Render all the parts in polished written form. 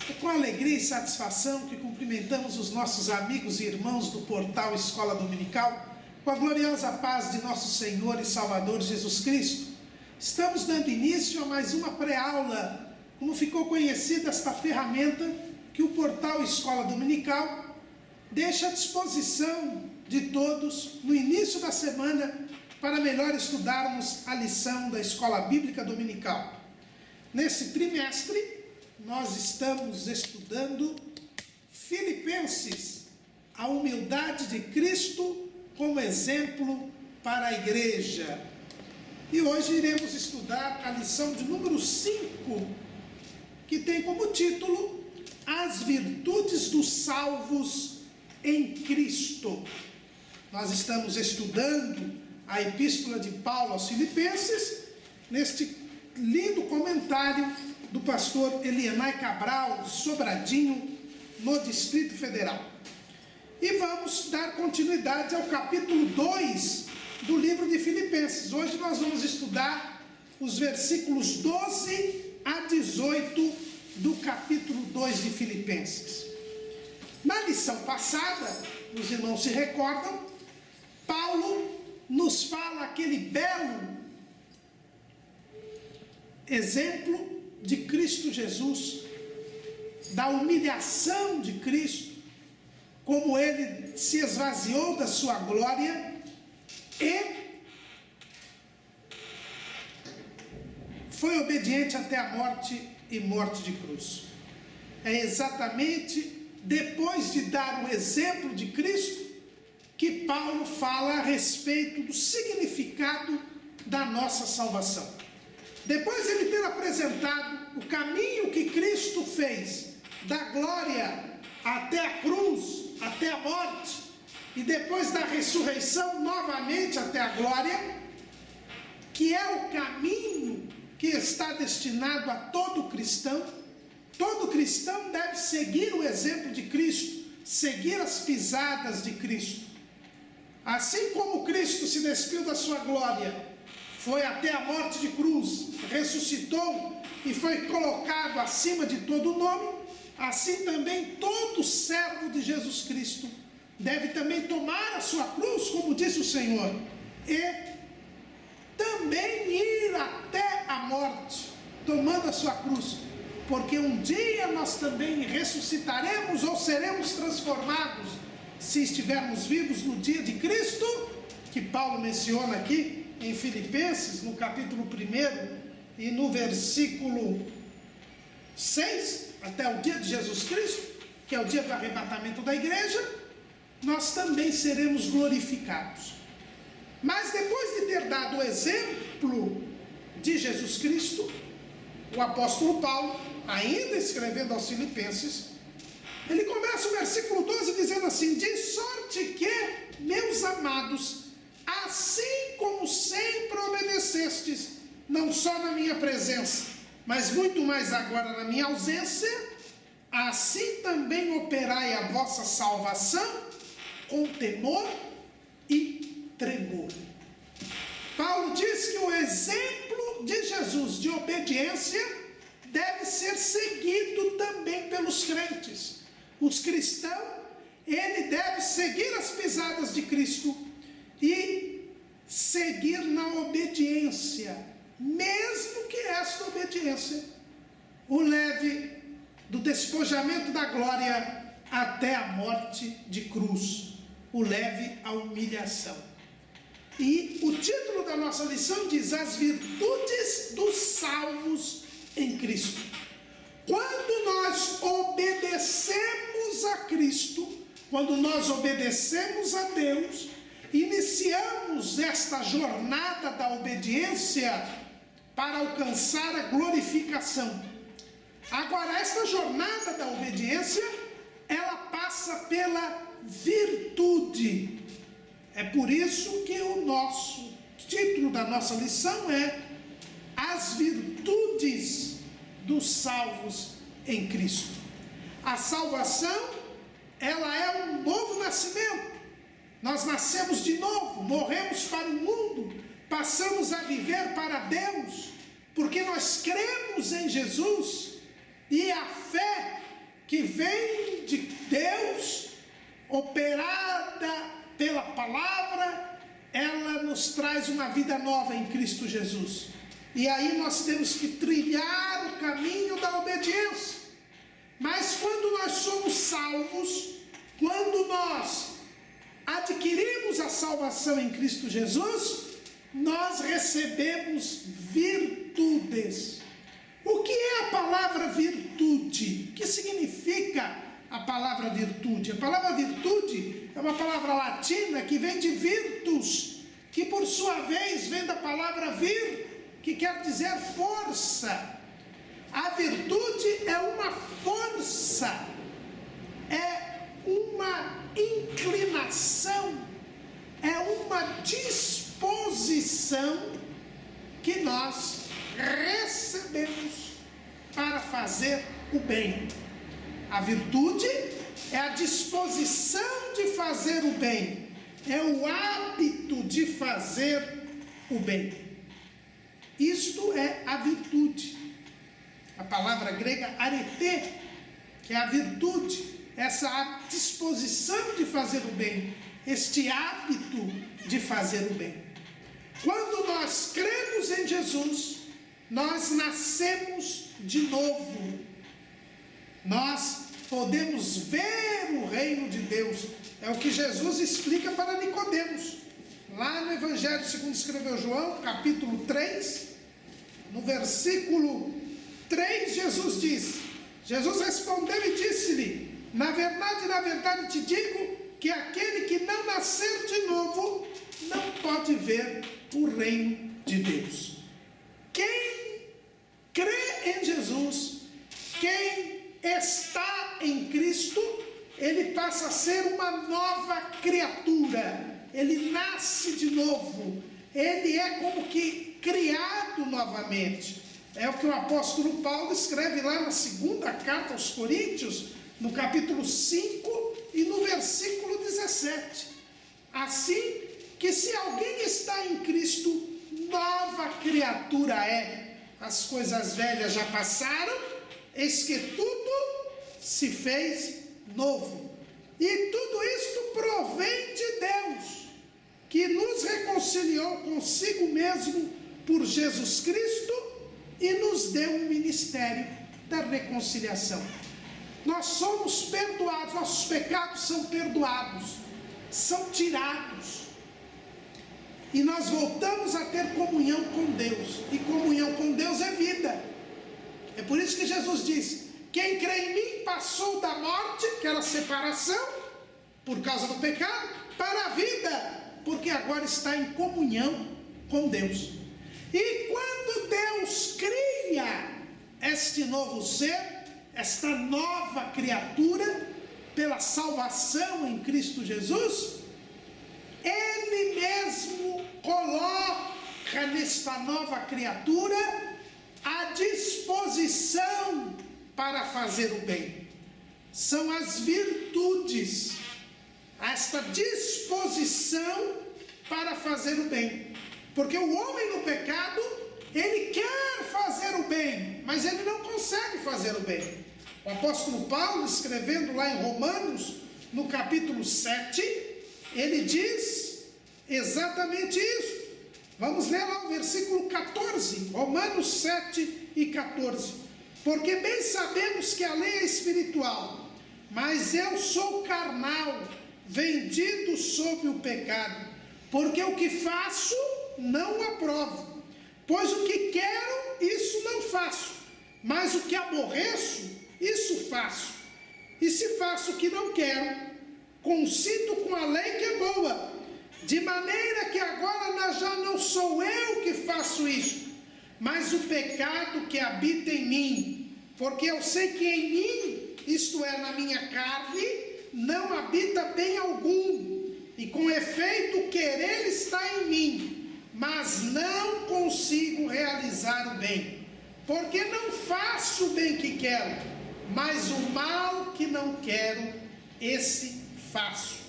É com alegria e satisfação que cumprimentamos os nossos amigos e irmãos do portal Escola Dominical, com a gloriosa paz de nosso Senhor e Salvador Jesus Cristo. Estamos dando início a mais uma pré-aula, como ficou conhecida esta ferramenta que o portal Escola Dominical deixa à disposição de todos no início da semana para melhor estudarmos a lição da Escola Bíblica Dominical. Nesse trimestre, nós estamos estudando Filipenses, a humildade de Cristo como exemplo para a igreja. E hoje iremos estudar a lição de número 5, que tem como título As Virtudes dos Salvos em Cristo. Nós estamos estudando a Epístola de Paulo aos Filipenses, neste lindo comentário do pastor Elianai Cabral, de Sobradinho, no Distrito Federal. E vamos dar continuidade ao capítulo 2 do livro de Filipenses. Hoje nós vamos estudar os versículos 12 a 18 do capítulo 2 de Filipenses. Na lição passada, os irmãos se recordam, Paulo nos fala aquele belo exemplo de Cristo Jesus, da humilhação de Cristo, como ele se esvaziou da sua glória e foi obediente até a morte e morte de cruz. É exatamente depois de dar o exemplo de Cristo que Paulo fala a respeito do significado da nossa salvação. Depois de ele ter apresentado o caminho que Cristo fez, da glória até a cruz, até a morte, e depois da ressurreição novamente até a glória, que é o caminho que está destinado a todo cristão deve seguir o exemplo de Cristo, seguir as pisadas de Cristo. Assim como Cristo se despiu da sua glória, foi até a morte de cruz, ressuscitou e foi colocado acima de todo nome, assim também todo servo de Jesus Cristo deve também tomar a sua cruz, como disse o Senhor, e também ir até a morte, tomando a sua cruz, porque um dia nós também ressuscitaremos ou seremos transformados, se estivermos vivos no dia de Cristo, que Paulo menciona aqui, em Filipenses, no capítulo 1 e no versículo 6, até o dia de Jesus Cristo, que é o dia do arrebatamento da igreja, nós também seremos glorificados. Mas depois de ter dado o exemplo de Jesus Cristo, o apóstolo Paulo, ainda escrevendo aos Filipenses, ele começa o versículo 12 dizendo assim: de sorte que, meus amados, assim como sempre obedecestes, não só na minha presença, mas muito mais agora na minha ausência, assim também operai a vossa salvação com temor e tremor. Paulo diz que o exemplo de Jesus de obediência deve ser seguido também pelos crentes. Os cristãos, ele deve seguir as pisadas de Cristo e seguir na obediência, mesmo que esta obediência o leve do despojamento da glória até a morte de cruz, o leve à humilhação. E o título da nossa lição diz: As Virtudes dos Salvos em Cristo. Quando nós obedecemos a Cristo, quando nós obedecemos a Deus, iniciamos esta jornada da obediência para alcançar a glorificação. Agora, esta jornada da obediência, ela passa pela virtude. É por isso que o nosso título da nossa lição é As Virtudes dos Salvos em Cristo. A salvação, ela é um novo nascimento. Nós nascemos de novo, morremos para o mundo, passamos a viver para Deus, porque nós cremos em Jesus, e a fé que vem de Deus, operada pela palavra, ela nos traz uma vida nova em Cristo Jesus. E aí nós temos que trilhar o caminho da obediência. Mas quando nós somos salvos, quando nós adquirimos a salvação em Cristo Jesus, nós recebemos virtudes. O que é a palavra virtude? O que significa a palavra virtude? A palavra virtude é uma palavra latina que vem de virtus, que por sua vez vem da palavra vir, que quer dizer força. A virtude é uma força, é uma inclinação, é uma disposição que nós recebemos para fazer o bem. A virtude é a disposição de fazer o bem, é o hábito de fazer o bem. Isto é a virtude. A palavra grega arete, que é a virtude, essa disposição de fazer o bem, este hábito de fazer o bem. Quando nós cremos em Jesus, nós nascemos de novo. Nós podemos ver o reino de Deus. É o que Jesus explica para Nicodemos. Lá no Evangelho segundo escreveu João, capítulo 3, no versículo 3, Jesus respondeu e disse-lhe: na verdade te digo que aquele que não nascer de novo não pode ver o reino de Deus. Quem crê em Jesus, quem está em Cristo, ele passa a ser uma nova criatura, ele nasce de novo, ele é como que criado novamente. É o que o apóstolo Paulo escreve lá na segunda carta aos Coríntios, no capítulo 5 e no versículo 17. Assim que se alguém está em Cristo, nova criatura é. As coisas velhas já passaram, eis que tudo se fez novo. E tudo isto provém de Deus, que nos reconciliou consigo mesmo por Jesus Cristo e nos deu um ministério da reconciliação. Nós somos perdoados, nossos pecados são perdoados, são tirados. E nós voltamos a ter comunhão com Deus. E comunhão com Deus é vida. É por isso que Jesus disse: quem crê em mim passou da morte, que era a separação, por causa do pecado, para a vida, porque agora está em comunhão com Deus. E quando Deus cria este novo ser, esta nova criatura, pela salvação em Cristo Jesus, Ele mesmo coloca nesta nova criatura a disposição para fazer o bem. São as virtudes, esta disposição para fazer o bem. Porque o homem no pecado, ele quer fazer o bem, mas ele não consegue fazer o bem. O apóstolo Paulo, escrevendo lá em Romanos, no capítulo 7, ele diz exatamente isso. Vamos ler lá o versículo 14, Romanos 7 e 14. Porque bem sabemos que a lei é espiritual, mas eu sou carnal, vendido sob o pecado. Porque o que faço, não aprovo. Pois o que quero, isso não faço. Mas o que aborreço, isso faço. E se faço o que não quero, consinto com a lei que é boa. De maneira que agora já não sou eu que faço isso, mas o pecado que habita em mim. Porque eu sei que em mim, isto é, na minha carne, não habita bem algum. E com efeito o querer está em mim, mas não consigo realizar o bem. Porque não faço o bem que quero, mas o mal que não quero, esse faço.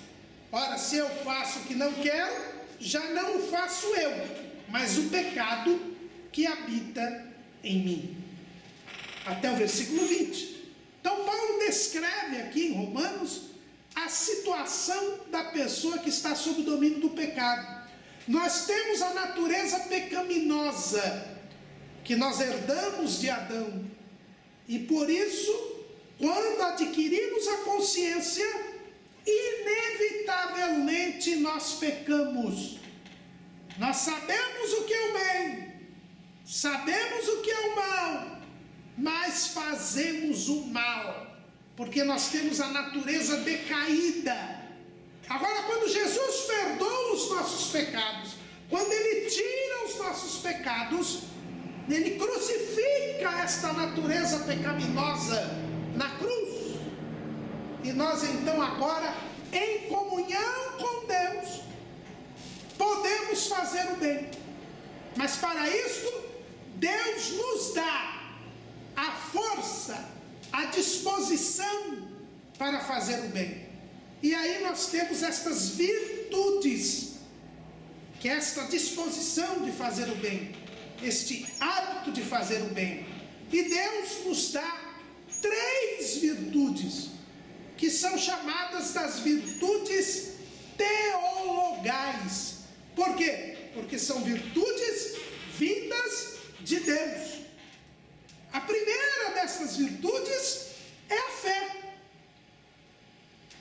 Ora, se eu faço o que não quero, já não o faço eu, mas o pecado que habita em mim. Até o versículo 20. Então Paulo descreve aqui em Romanos a situação da pessoa que está sob o domínio do pecado. Nós temos a natureza pecaminosa que nós herdamos de Adão. E por isso, quando adquirimos a consciência, inevitavelmente nós pecamos. Nós sabemos o que é o bem, sabemos o que é o mal, mas fazemos o mal, porque nós temos a natureza decaída. Agora, quando Jesus perdoa os nossos pecados, quando Ele tira os nossos pecados, Ele crucifica esta natureza pecaminosa na cruz. E nós então agora, em comunhão com Deus, podemos fazer o bem. Mas para isso, Deus nos dá a força, a disposição para fazer o bem. E aí nós temos estas virtudes, que é esta disposição de fazer o bem, este hábito de fazer o bem. E Deus nos dá 3 virtudes, que são chamadas das virtudes teologais. Por quê? Porque são virtudes vindas de Deus. A primeira dessas virtudes é a fé.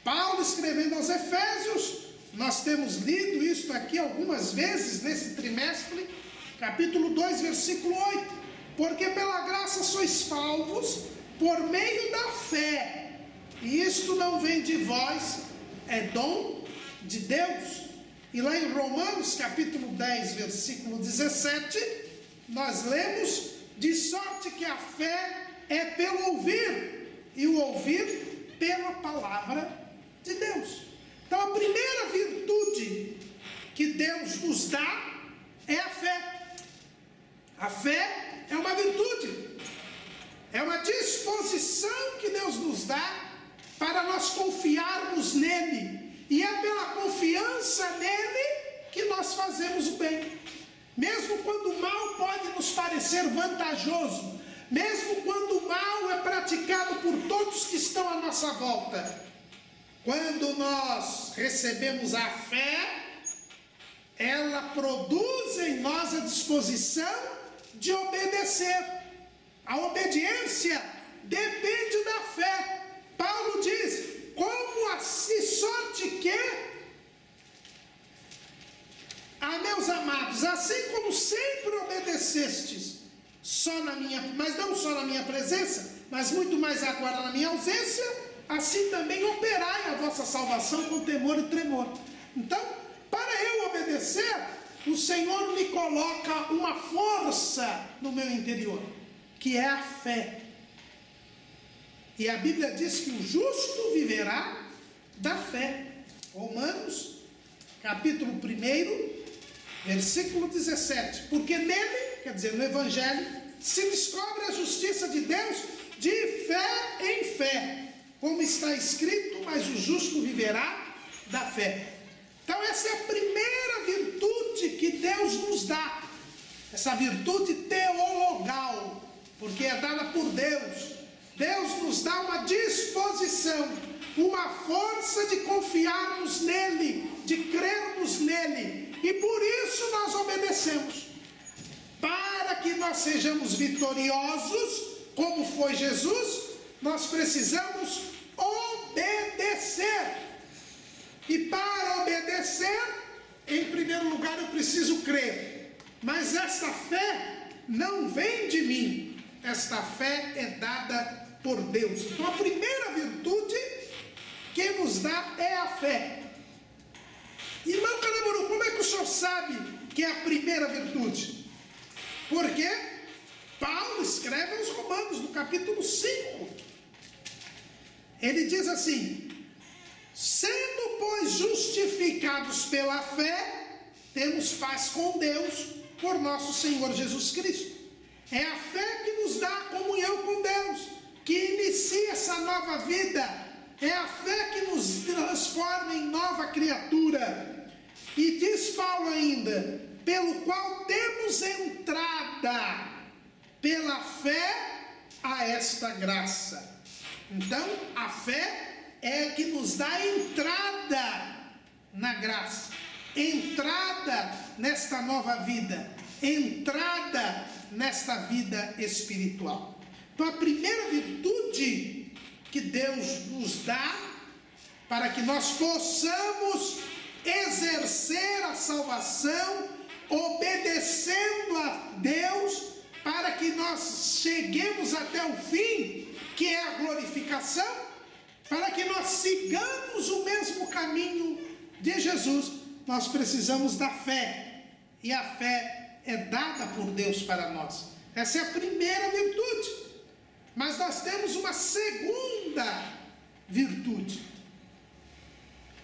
Paulo, escrevendo aos Efésios, nós temos lido isto aqui algumas vezes nesse trimestre, capítulo 2, versículo 8. Porque pela graça sois salvos por meio da fé, e isto não vem de vós, é dom de Deus. E lá em Romanos capítulo 10, versículo 17, nós lemos: de sorte que a fé é pelo ouvir, e o ouvir pela palavra de Deus. Então a primeira virtude que Deus nos dá é a fé. A fé é uma virtude, é uma disposição que Deus nos dá para nós confiarmos nele. E é pela confiança nele que nós fazemos o bem. Mesmo quando o mal pode nos parecer vantajoso, mesmo quando o mal é praticado por todos que estão à nossa volta, quando nós recebemos a fé, ela produz em nós a disposição de obedecer. A obediência depende da fé. Paulo diz: como assim, sorte que, meus amados, assim como sempre obedecestes, mas não só na minha presença, mas muito mais agora na minha ausência, assim também operai a vossa salvação com temor e tremor. Então, para eu obedecer, o Senhor me coloca uma força no meu interior, que é a fé. E a Bíblia diz que o justo viverá da fé. Romanos, capítulo 1, versículo 17. Porque nele, quer dizer, no Evangelho, se descobre a justiça de Deus de fé em fé. Como está escrito: mas o justo viverá da fé. Então essa é a primeira virtude que Deus nos dá. Essa virtude teologal, porque é dada por Deus. Deus nos dá uma disposição, uma força de confiarmos nele, de crermos nele. E por isso nós obedecemos. Para que nós sejamos vitoriosos, como foi Jesus, nós precisamos obedecer. E para obedecer, em primeiro lugar eu preciso crer. Mas essa fé não vem de mim. Esta fé é dada por Deus. Então a primeira virtude que nos dá é a fé. Irmão Canamuru, como é que o senhor sabe que é a primeira virtude? Porque Paulo escreve aos Romanos, no capítulo 5. Ele diz assim: sendo, pois, justificados pela fé, temos paz com Deus por nosso Senhor Jesus Cristo. É a fé que nos dá comunhão com Deus, que inicia essa nova vida. É a fé que nos transforma em nova criatura. E diz Paulo ainda: pelo qual temos entrada pela fé a esta graça. Então, a fé é que nos dá entrada na graça, entrada nesta nova vida, entrada nesta vida espiritual. Então, a primeira virtude que Deus nos dá para que nós possamos exercer a salvação, obedecendo a Deus, para que nós cheguemos até o fim, que é a glorificação, para que nós sigamos o mesmo caminho de Jesus, nós precisamos da fé, e a fé é dada por Deus para nós. Essa é a primeira virtude. Mas nós temos uma segunda virtude.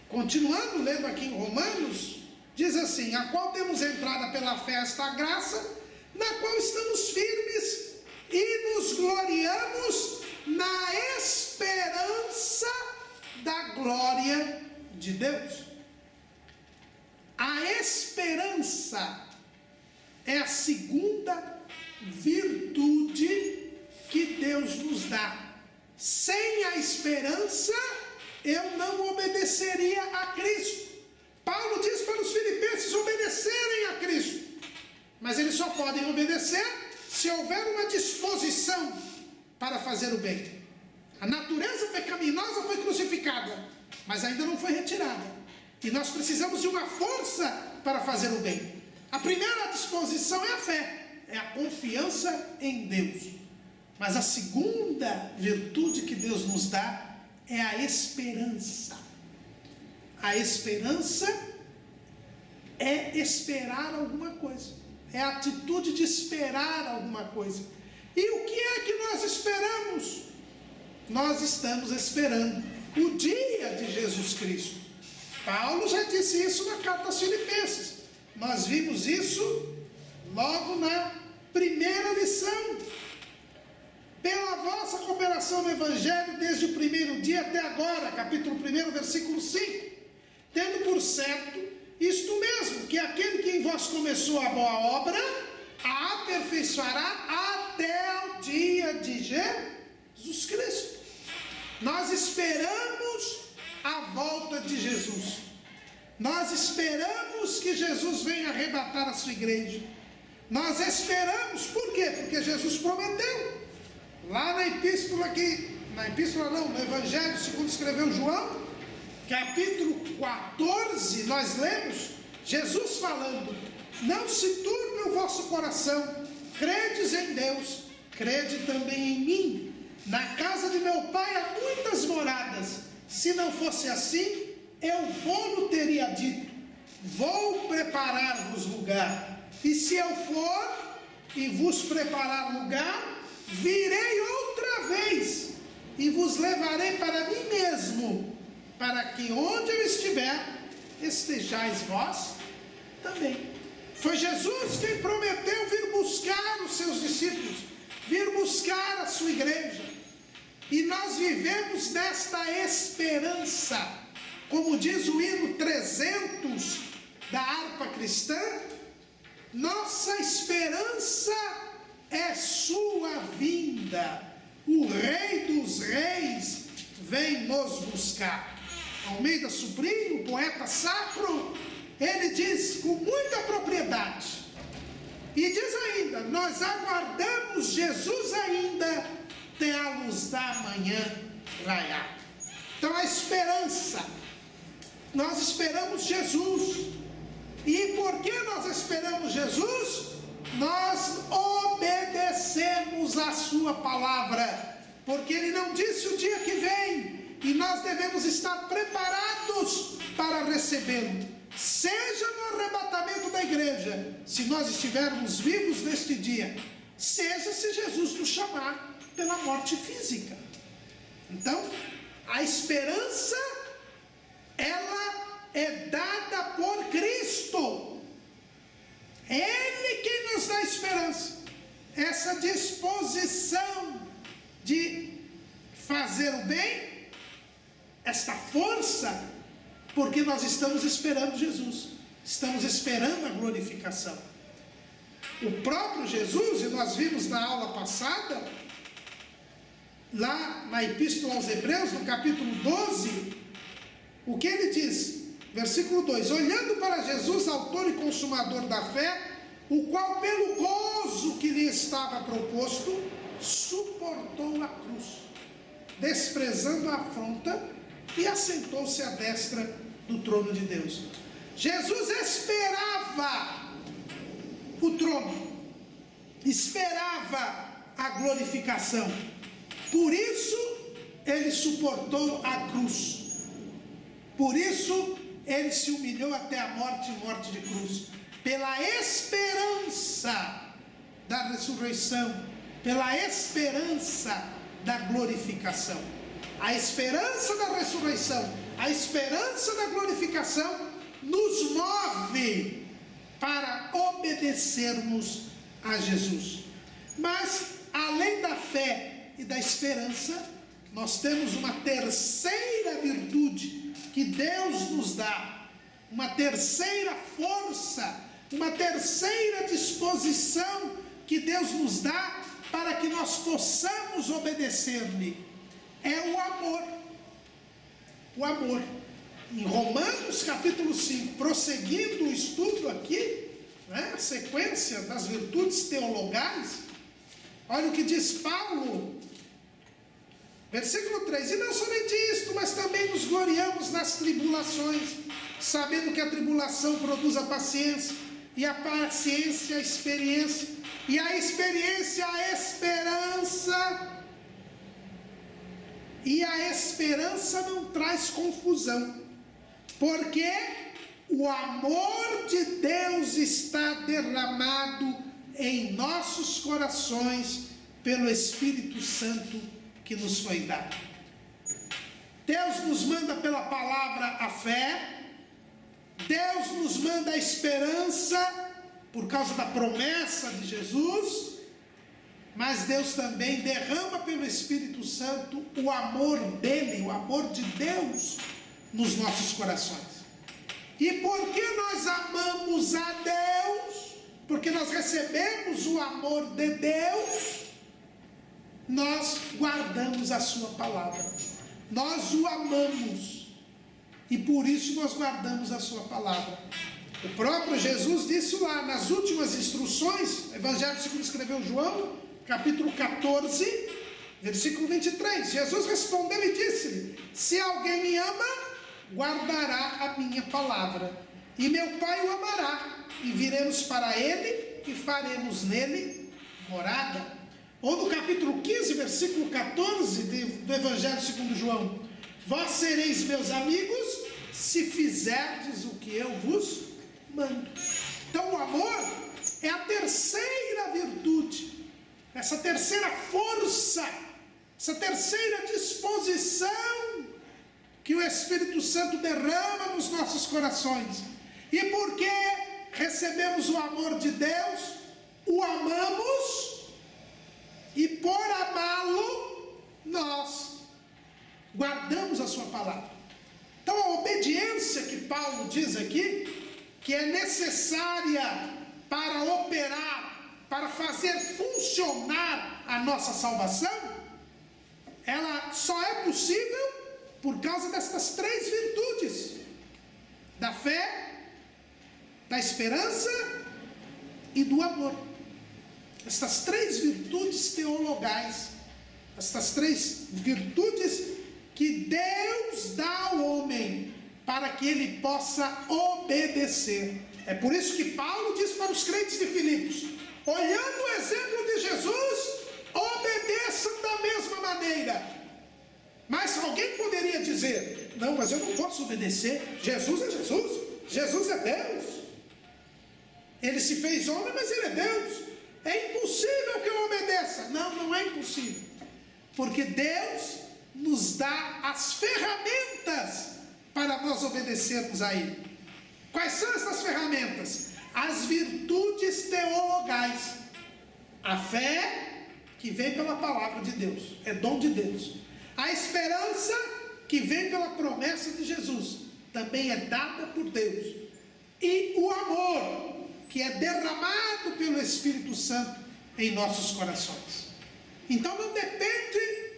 Continuando lendo aqui em Romanos, diz assim: a qual temos entrada pela fé a esta graça, na qual estamos firmes e nos gloriamos na esperança da glória de Deus. A esperança é a segunda virtude que Deus nos dá. Sem a esperança, eu não obedeceria a Cristo. Paulo diz para os filipenses obedecerem a Cristo, mas eles só podem obedecer se houver uma disposição para fazer o bem. A natureza pecaminosa foi crucificada, mas ainda não foi retirada, e nós precisamos de uma força para fazer o bem. A primeira disposição é a fé, é a confiança em Deus. Mas a segunda virtude que Deus nos dá é a esperança. A esperança é esperar alguma coisa, é a atitude de esperar alguma coisa. E o que é que nós esperamos? Nós estamos esperando o dia de Jesus Cristo. Paulo já disse isso na carta aos Filipenses. Nós vimos isso logo na primeira lição. Pela vossa cooperação no Evangelho, desde o primeiro dia até agora, capítulo 1, versículo 5, tendo por certo isto mesmo, que aquele que em vós começou a boa obra, a aperfeiçoará até o dia de Jesus Cristo. Nós esperamos a volta de Jesus. Nós esperamos que Jesus venha arrebatar a sua igreja. Nós esperamos, por quê? Porque Jesus prometeu. Lá no Evangelho segundo escreveu João, capítulo 14, nós lemos Jesus falando: não se turbe o vosso coração, credes em Deus, crede também em mim. Na casa de meu pai há muitas moradas, se não fosse assim, eu vou-lo teria dito, vou preparar-vos lugar, e se eu for e vos preparar lugar, virei outra vez e vos levarei para mim mesmo, para que onde eu estiver, estejais vós também. Foi Jesus quem prometeu vir buscar os seus discípulos, vir buscar a sua igreja. E nós vivemos nesta esperança, como diz o hino 300 da harpa cristã, nossa esperança é sua vinda, o Rei dos Reis vem nos buscar. Almeida Sobrinho, poeta sacro, ele diz com muita propriedade, e diz ainda: nós aguardamos Jesus ainda até a luz da manhã raiar. Então a esperança, nós esperamos Jesus. E por que nós esperamos Jesus? Nós obedecemos a sua palavra, porque ele não disse o dia que vem, e nós devemos estar preparados para recebê-lo, seja no arrebatamento da igreja, se nós estivermos vivos neste dia, seja se Jesus nos chamar pela morte física. Então, a esperança, ela é dada por Cristo. Ele quem nos dá esperança, essa disposição de fazer o bem, esta força, porque nós estamos esperando Jesus, estamos esperando a glorificação. O próprio Jesus, e nós vimos na aula passada, lá na Epístola aos Hebreus, no capítulo 12, o que ele diz? Versículo 2: olhando para Jesus, autor e consumador da fé, o qual pelo gozo que lhe estava proposto, suportou a cruz, desprezando a afronta, e assentou-se à destra do trono de Deus. Jesus esperava o trono, esperava a glorificação, por isso ele suportou a cruz, por isso ele se humilhou até a morte e morte de cruz, pela esperança da ressurreição, pela esperança da glorificação. A esperança da ressurreição, a esperança da glorificação nos move para obedecermos a Jesus. Mas, além da fé e da esperança, nós temos uma terceira virtude que Deus nos dá, uma terceira força, uma terceira disposição que Deus nos dá para que nós possamos obedecer-lhe. É o amor. O amor. Em Romanos capítulo 5, prosseguindo o estudo aqui, a sequência das virtudes teologais, olha o que diz Paulo, versículo 3: e não somente isto, mas também nos gloriamos nas tribulações, sabendo que a tribulação produz a paciência, e a paciência a experiência, e a experiência a esperança, e a esperança não traz confusão, porque o amor de Deus está derramado em nossos corações pelo Espírito Santo que nos foi dado. Deus nos manda pela palavra a fé, Deus nos manda a esperança por causa da promessa de Jesus, mas Deus também derrama pelo Espírito Santo o amor dele, o amor de Deus nos nossos corações. E porque nós amamos a Deus, porque nós recebemos o amor de Deus, nós guardamos a sua palavra, nós o amamos, e por isso nós guardamos a sua palavra. O próprio Jesus disse lá nas últimas instruções, Evangelho segundo escreveu João, capítulo 14, versículo 23, Jesus respondeu e disse-lhe: se alguém me ama, guardará a minha palavra, e meu Pai o amará, e viremos para ele, e faremos nele morada. Ou no capítulo 15, versículo 14 do Evangelho segundo João: vós sereis meus amigos, se fizerdes o que eu vos mando. Então o amor é a terceira virtude, essa terceira força, essa terceira disposição que o Espírito Santo derrama nos nossos corações. E porque recebemos o amor de Deus, o amamos, e por amá-lo, nós guardamos a sua palavra. Então a obediência que Paulo diz aqui, que é necessária para operar, para fazer funcionar a nossa salvação, ela só é possível por causa destas três virtudes: da fé, da esperança e do amor. Estas três virtudes teologais, estas três virtudes que Deus dá ao homem para que ele possa obedecer. É por isso que Paulo diz para os crentes de Filipos: olhando o exemplo de Jesus, obedeçam da mesma maneira. Mas alguém poderia dizer: não, mas eu não posso obedecer, Jesus é Jesus, Jesus é Deus, ele se fez homem, mas ele é Deus, é impossível que eu obedeça. Não, não é impossível, porque Deus nos dá as ferramentas para nós obedecermos a ele. Quais são essas ferramentas? As virtudes teologais. A fé, que vem pela palavra de Deus, é dom de Deus. A esperança, que vem pela promessa de Jesus, também é dada por Deus. E o amor, que é derramado pelo Espírito Santo em nossos corações. Então não depende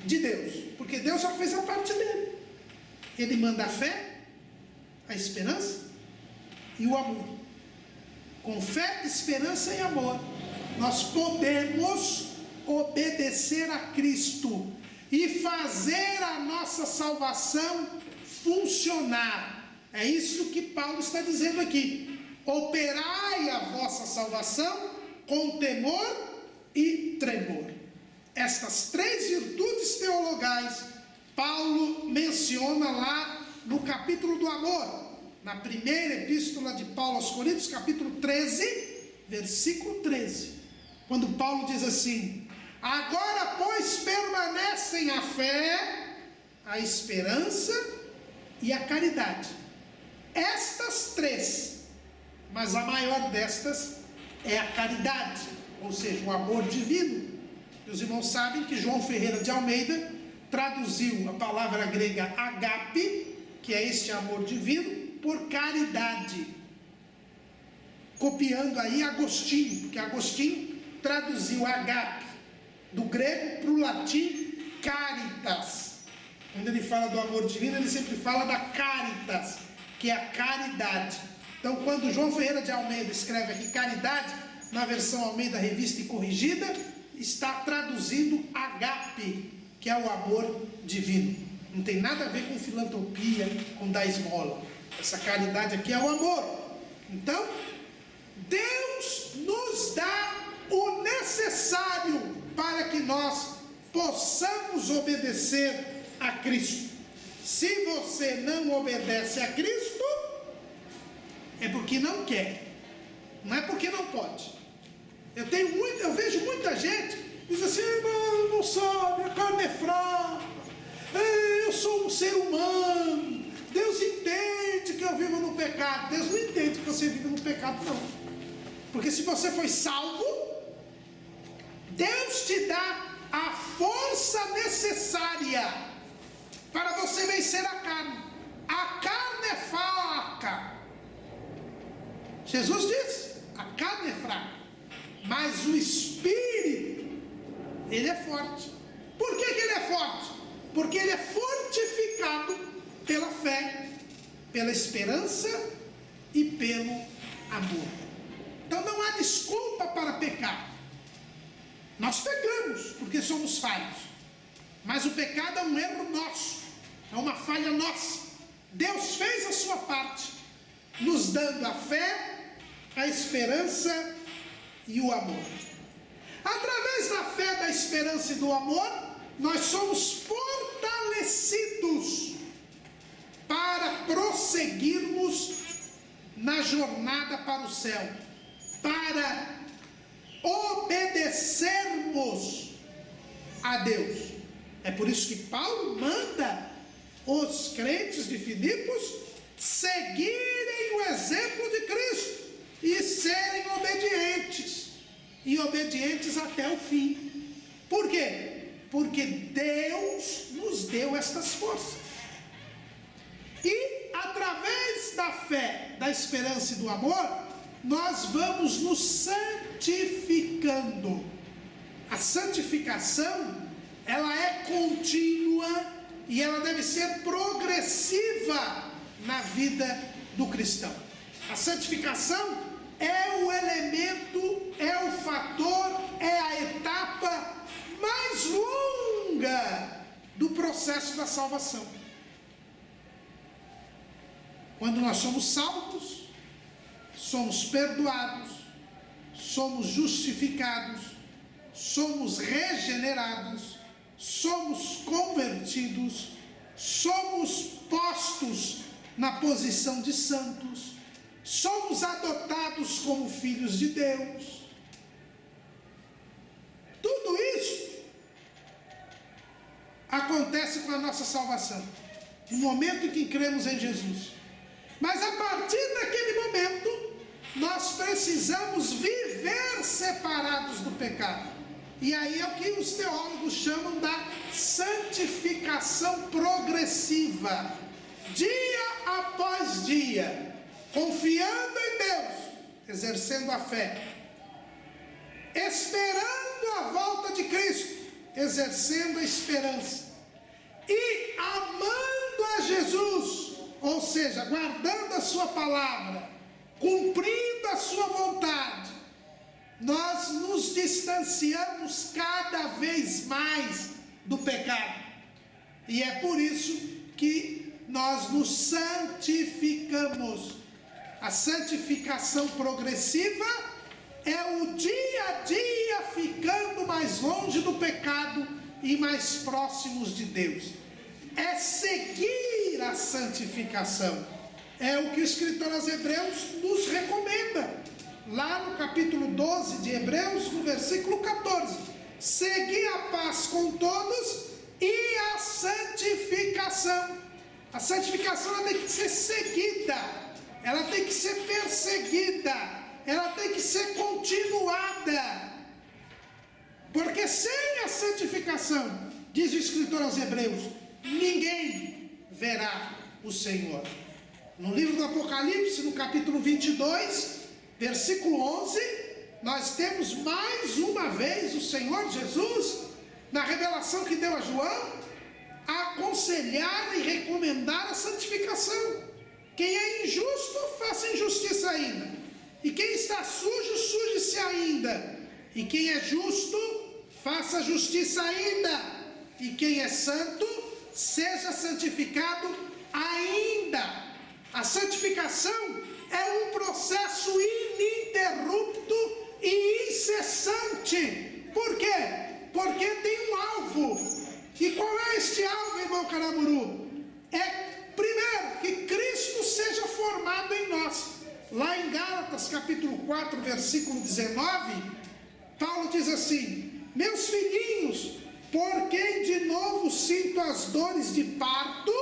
de Deus, porque Deus já fez a parte dele. Ele manda a fé, a esperança e o amor. Com fé, esperança e amor, nós podemos obedecer a Cristo e fazer a nossa salvação funcionar. É isso que Paulo está dizendo aqui: operai a vossa salvação com temor e tremor. Estas três virtudes teologais Paulo menciona lá no capítulo do amor, na primeira epístola de Paulo aos Coríntios, capítulo 13, versículo 13, quando Paulo diz assim: agora, pois, permanecem a fé, a esperança e a caridade. Estas três, mas a maior destas é a caridade, ou seja, o amor divino. E os irmãos sabem que João Ferreira de Almeida traduziu a palavra grega agape, que é este amor divino, por caridade, copiando aí Agostinho, porque Agostinho traduziu agape do grego para o latim caritas. Quando ele fala do amor divino, ele sempre fala da caritas, que é a caridade. Então, quando João Ferreira de Almeida escreve aqui caridade, na versão Almeida Revista e Corrigida, está traduzindo agape, que é o amor divino. Não tem nada a ver com filantropia, com dar esmola. Essa caridade aqui é o amor. Então, Deus nos dá o necessário para que nós possamos obedecer a Cristo. Se você não obedece a Cristo, é porque não quer, não é porque não pode. Eu vejo muita gente diz assim: irmão, não sabe, a carne é fraca, eu sou um ser humano, Deus entende que eu vivo no pecado. Deus não entende que você vive no pecado, não. Porque se você foi salvo, Deus te dá a força necessária para você vencer a carne. A carne é fraca. Jesus disse: a carne é fraca, mas o Espírito, ele é forte. Por que ele é forte? Porque ele é fortificado pela fé, pela esperança e pelo amor. Então não há desculpa para pecar. Nós pecamos porque somos falhos, mas o pecado é um erro nosso, é uma falha nossa. Deus fez a sua parte, nos dando a fé, a esperança e o amor. Através da fé, da esperança e do amor, nós somos fortalecidos para prosseguirmos na jornada para o céu, para obedecermos a Deus. É por isso que Paulo manda os crentes de Filipos seguirem o exemplo de Cristo e serem obedientes, e obedientes até o fim. Por quê? Porque Deus nos deu estas forças. E através da fé, da esperança e do amor, nós vamos nos santificando. A santificação, ela é contínua e ela deve ser progressiva na vida do cristão. A santificação é o elemento, é o fator, é a etapa mais longa do processo da salvação. Quando nós somos salvos, somos perdoados, somos justificados, somos regenerados, somos convertidos, somos postos na posição de santos, somos adotados como filhos de Deus. Tudo isso acontece com a nossa salvação, no momento em que cremos em Jesus. Mas a partir daquele momento, nós precisamos viver separados do pecado. E aí é o que os teólogos chamam da santificação progressiva. Dia após dia, confiando em Deus, exercendo a fé, esperando a volta de Cristo, exercendo a esperança e amando a Jesus, ou seja, guardando a sua palavra, cumprindo a sua vontade, nós nos distanciamos cada vez mais do pecado. E é por isso que nós nos santificamos. A santificação progressiva é o dia a dia ficando mais longe do pecado e mais próximos de Deus. É seguir a santificação. É o que o escritor aos Hebreus nos recomenda. Lá no capítulo 12 de Hebreus, no versículo 14. Seguir a paz com todos e a santificação. A santificação ela tem que ser seguida, ela tem que ser perseguida, ela tem que ser continuada. Porque sem a santificação, diz o escritor aos Hebreus, ninguém verá o Senhor. No livro do Apocalipse, no capítulo 22, versículo 11, nós temos mais uma vez o Senhor Jesus, na revelação que deu a João, a aconselhar e recomendar a santificação. Quem é injusto, faça injustiça ainda. E quem está sujo, suje-se ainda. E quem é justo, faça justiça ainda. E quem é santo, seja santificado ainda. A santificação é um processo ininterrupto e incessante. Por quê? Porque tem um alvo. E qual é este alvo, irmão Caramuru? É, primeiro, que Cristo seja formado em nós. Lá em Gálatas, capítulo 4, versículo 19, Paulo diz assim: meus filhinhos, por quem de novo sinto as dores de parto,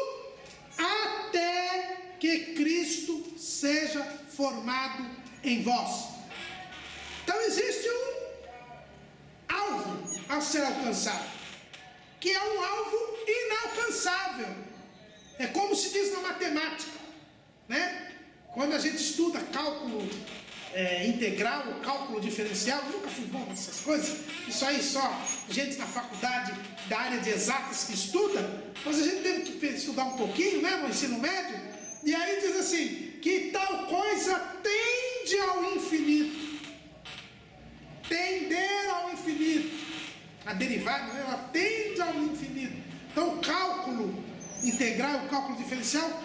até que Cristo seja formado em vós. Então existe um alvo a ser alcançado, que é um alvo inalcançável. É como se diz na matemática, né? Quando a gente estuda cálculo integral, cálculo diferencial, eu nunca fui bom nessas coisas, isso aí só gente na faculdade da área de exatas que estuda, mas a gente teve que estudar um pouquinho, né, no ensino médio, e aí diz assim, que tal coisa tende ao infinito. Tender ao infinito. A derivada, ela tende ao infinito. Então o cálculo integral, o cálculo diferencial,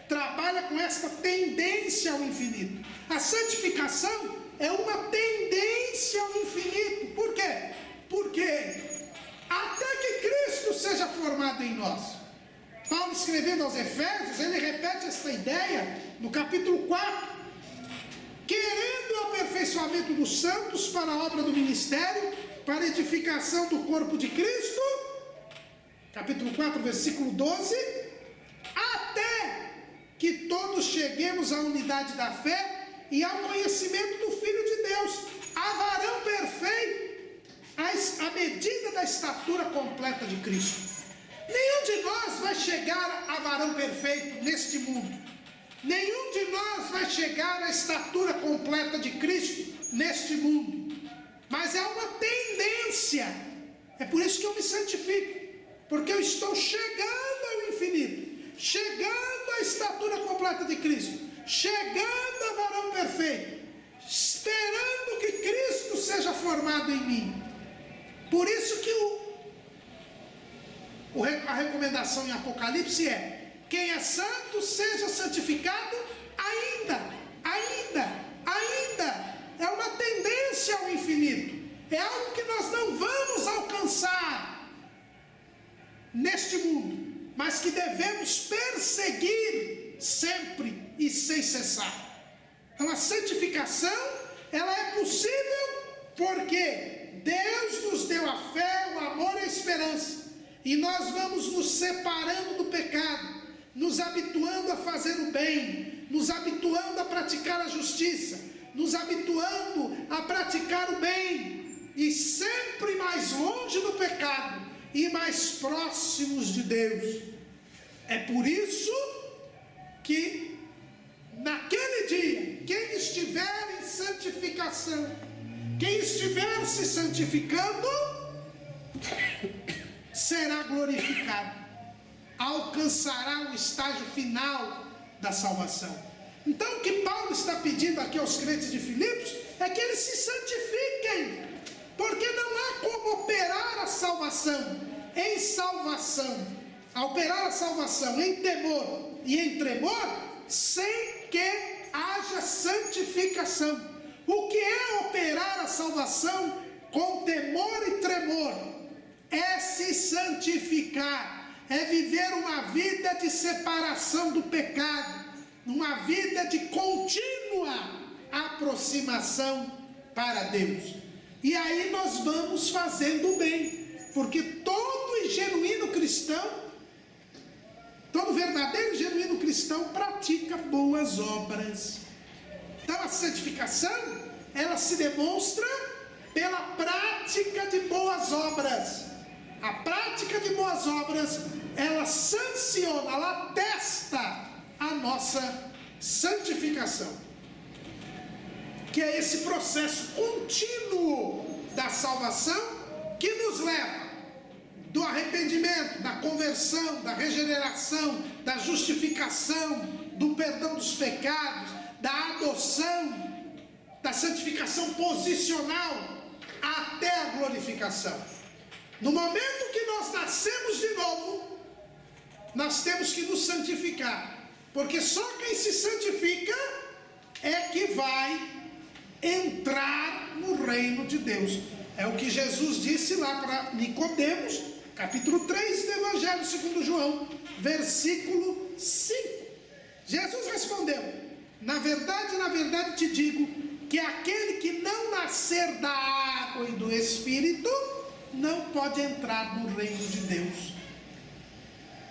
trabalha com esta tendência ao infinito. A santificação é uma tendência ao infinito. Por quê? Porque até que Cristo seja formado em nós. Paulo, escrevendo aos Efésios, ele repete esta ideia no capítulo 4. Querendo o aperfeiçoamento dos santos para a obra do ministério, para a edificação do corpo de Cristo, capítulo 4, versículo 12, até que todos cheguemos à unidade da fé e ao conhecimento do Filho de Deus, a varão perfeito, à medida da estatura completa de Cristo. Nenhum de nós vai chegar a varão perfeito neste mundo. Nenhum de nós vai chegar à estatura completa de Cristo neste mundo. Mas é uma tendência. É por isso que eu me santifico. Porque eu estou chegando ao infinito. Chegando à estatura completa de Cristo. Chegando a varão perfeito. Esperando que Cristo seja formado em mim. Por isso que a recomendação em Apocalipse é: quem é santo seja santificado ainda. É uma tendência ao infinito. É algo que nós não vamos alcançar neste mundo, mas que devemos perseguir sempre e sem cessar. Então a santificação, ela é possível porque Deus nos deu a fé, o amor e a esperança. E nós vamos nos separando do pecado, nos habituando a fazer o bem, nos habituando a praticar a justiça, nos habituando a praticar o bem, e sempre mais longe do pecado e mais próximos de Deus. É por isso que naquele dia, quem estiver em santificação, quem estiver se santificando, será glorificado, alcançará o estágio final da salvação. Então o que Paulo está pedindo aqui aos crentes de Filipos é que eles se santifiquem, porque não há como operar a salvação em temor e em tremor, sem que haja santificação. O que é operar a salvação com temor e tremor? É se santificar, é viver uma vida de separação do pecado, uma vida de contínua aproximação para Deus. E aí nós vamos fazendo o bem, porque todo e genuíno cristão, todo verdadeiro e genuíno cristão pratica boas obras. Então a santificação, ela se demonstra pela prática de boas obras. A prática de boas obras, ela sanciona, ela atesta a nossa santificação, que é esse processo contínuo da salvação que nos leva do arrependimento, da conversão, da regeneração, da justificação, do perdão dos pecados, da adoção, da santificação posicional até a glorificação. No momento que nós nascemos de novo, nós temos que nos santificar, porque só quem se santifica é que vai entrar no reino de Deus. É o que Jesus disse lá para Nicodemos, capítulo 3 do Evangelho segundo João, versículo 5. Jesus respondeu: na verdade te digo, que aquele que não nascer da água e do Espírito, não pode entrar no reino de Deus.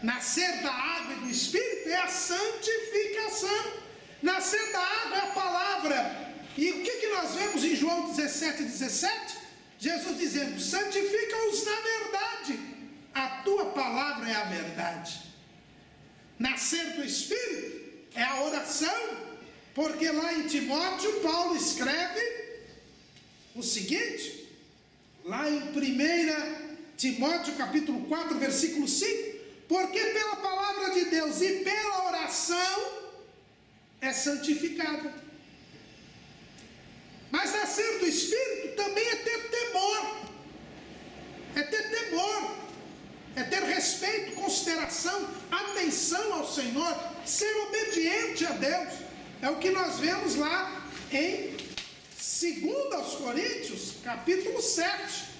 Nascer da água e do Espírito é a santificação. Nascer da água é a palavra. E o que nós vemos em João 17:17? Jesus dizendo: santifica-os na verdade, a tua palavra é a verdade. Nascer do Espírito é a oração, porque lá em Timóteo, Paulo escreve o seguinte, lá em 1 Timóteo capítulo 4, versículo 5, porque pela palavra de Deus e pela oração é santificada. Mas nascer do Espírito também é ter temor, é ter respeito, consideração, atenção ao Senhor, ser obediente a Deus. É o que nós vemos lá em 2 Coríntios, capítulo 7.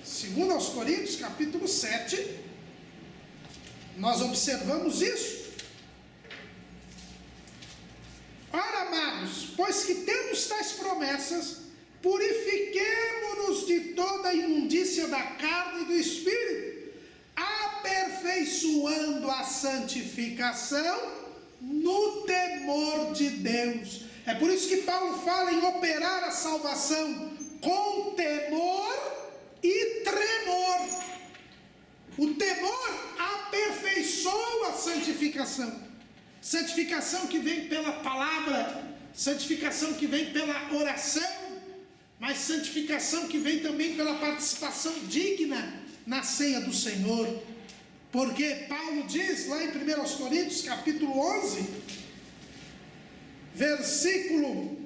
2 Coríntios, capítulo 7, nós observamos isso. Ora, amados, pois que temos tais promessas, purifiquemo-nos de toda a imundícia da carne e do Espírito, aperfeiçoando a santificação no temor de Deus. É por isso que Paulo fala em operar a salvação com temor e tremor. O temor aperfeiçoa a santificação. Santificação que vem pela palavra, santificação que vem pela oração, mas santificação que vem também pela participação digna na ceia do Senhor. Porque Paulo diz lá em 1 Coríntios capítulo 11, versículo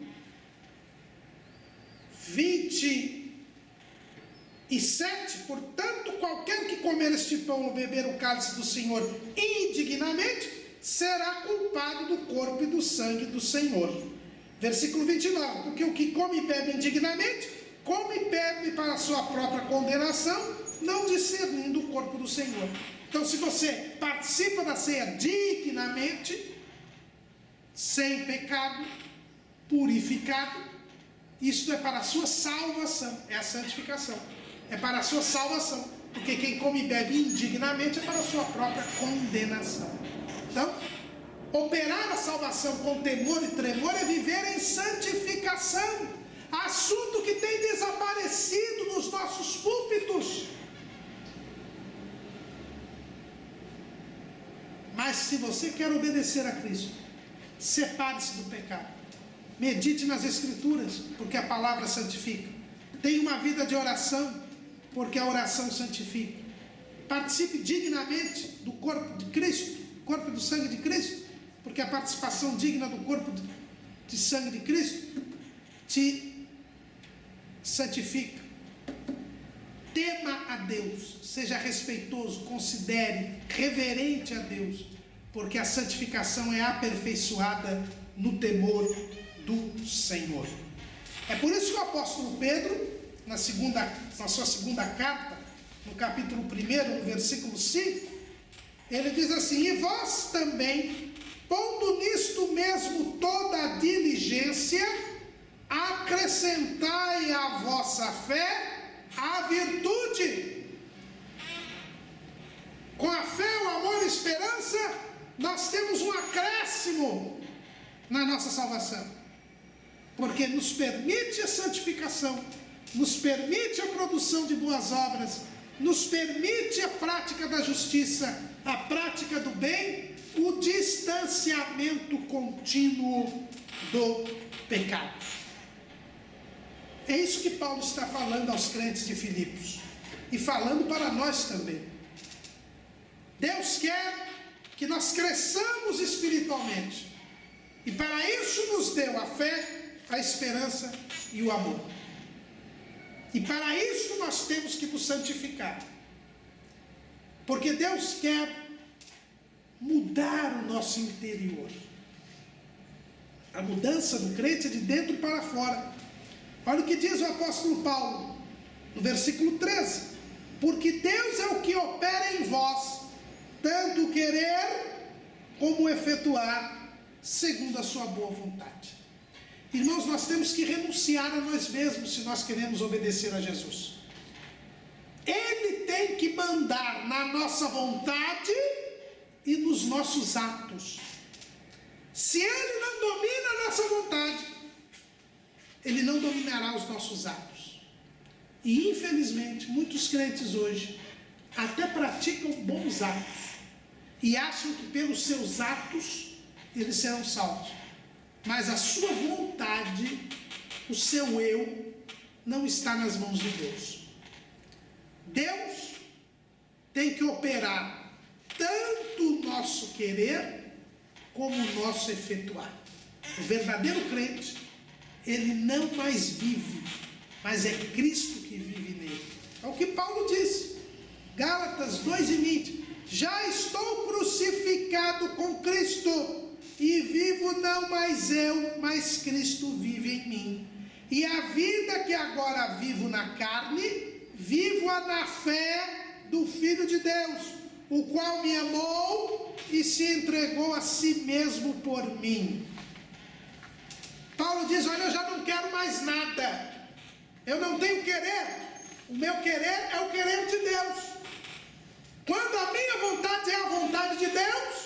27, portanto qualquer que comer este pão ou beber o cálice do Senhor indignamente, será culpado do corpo e do sangue do Senhor. Versículo 29, porque o que come e bebe indignamente, come e bebe para a sua própria condenação, não discernindo o corpo do Senhor. Então, se você participa da ceia dignamente, sem pecado, purificado, isto é para a sua salvação, é a santificação, é para a sua salvação, porque quem come e bebe indignamente é para a sua própria condenação. Então, operar a salvação com temor e tremor é viver em santificação, assunto que tem desaparecido nos nossos púlpitos. Mas se você quer obedecer a Cristo, separe-se do pecado, medite nas Escrituras, porque a palavra santifica. Tenha uma vida de oração, porque a oração santifica. Participe dignamente do corpo de Cristo, corpo e do sangue de Cristo, porque a participação digna do corpo de sangue de Cristo te santifica. Tema a Deus, seja respeitoso, considere, reverente a Deus, porque a santificação é aperfeiçoada no temor do Senhor. É por isso que o apóstolo Pedro, na sua segunda carta, no capítulo 1, no versículo 5, ele diz assim: e vós também, pondo nisto mesmo toda a diligência, acrescentai à vossa fé a virtude. Com a fé, o amor e a esperança, nós temos um acréscimo na nossa salvação, porque nos permite a santificação, nos permite a produção de boas obras, nos permite a prática da justiça, a prática do bem, o distanciamento contínuo do pecado. É isso que Paulo está falando aos crentes de Filipos, e falando para nós também. Deus quer que nós cresçamos espiritualmente, e para isso nos deu a fé, a esperança e o amor. E para isso nós temos que nos santificar, porque Deus quer mudar o nosso interior. A mudança do crente é de dentro para fora. Olha o que diz o apóstolo Paulo, no versículo 13: porque Deus é o que opera em vós, tanto querer como efetuar, segundo a sua boa vontade. Irmãos, nós temos que renunciar a nós mesmos se nós queremos obedecer a Jesus. Ele tem que mandar na nossa vontade e nos nossos atos. Se Ele não domina a nossa vontade, Ele não dominará os nossos atos. E infelizmente, muitos crentes hoje até praticam bons atos e acham que pelos seus atos eles serão salvos. Mas a sua vontade, o seu eu, não está nas mãos de Deus. Deus tem que operar tanto o nosso querer como o nosso efetuar. O verdadeiro crente, ele não mais vive, mas é Cristo que vive nele. É o que Paulo disse, Gálatas 2:20: já estou crucificado com Cristo, e vivo não mais eu, mas Cristo vive em mim. E a vida que agora vivo na carne, vivo-a na fé do Filho de Deus, o qual me amou e se entregou a si mesmo por mim. Paulo diz: olha, eu já não quero mais nada, eu não tenho querer, o meu querer é o querer de Deus. Quando a minha vontade é a vontade de Deus,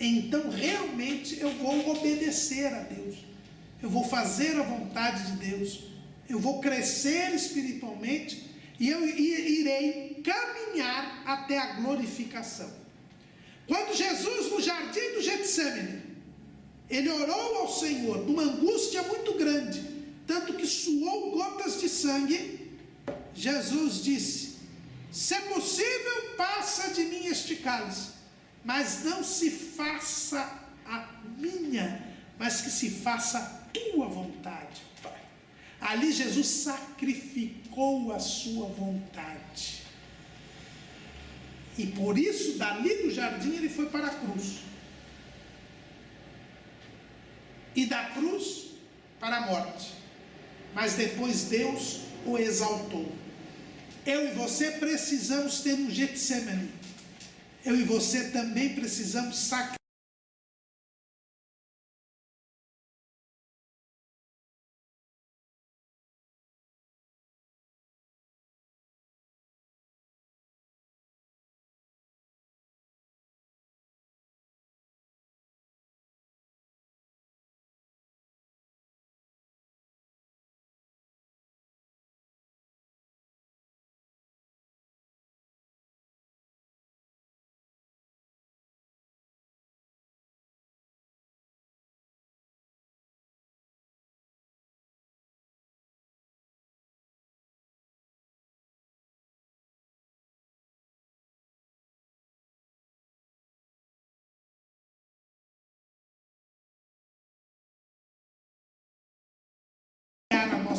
então realmente eu vou obedecer a Deus, eu vou fazer a vontade de Deus, eu vou crescer espiritualmente e eu irei caminhar até a glorificação. Quando Jesus, no jardim do Getsêmani, ele orou ao Senhor numa angústia muito grande, tanto que suou gotas de sangue, Jesus disse: se é possível, passa de mim este cálice, mas não se faça a minha, mas que se faça a tua vontade, Pai. Ali Jesus sacrificou a sua vontade, e por isso dali do jardim ele foi para a cruz, e da cruz para a morte, mas depois Deus o exaltou. Eu e você precisamos ter um Getsêmani, eu e você também precisamos sacrificar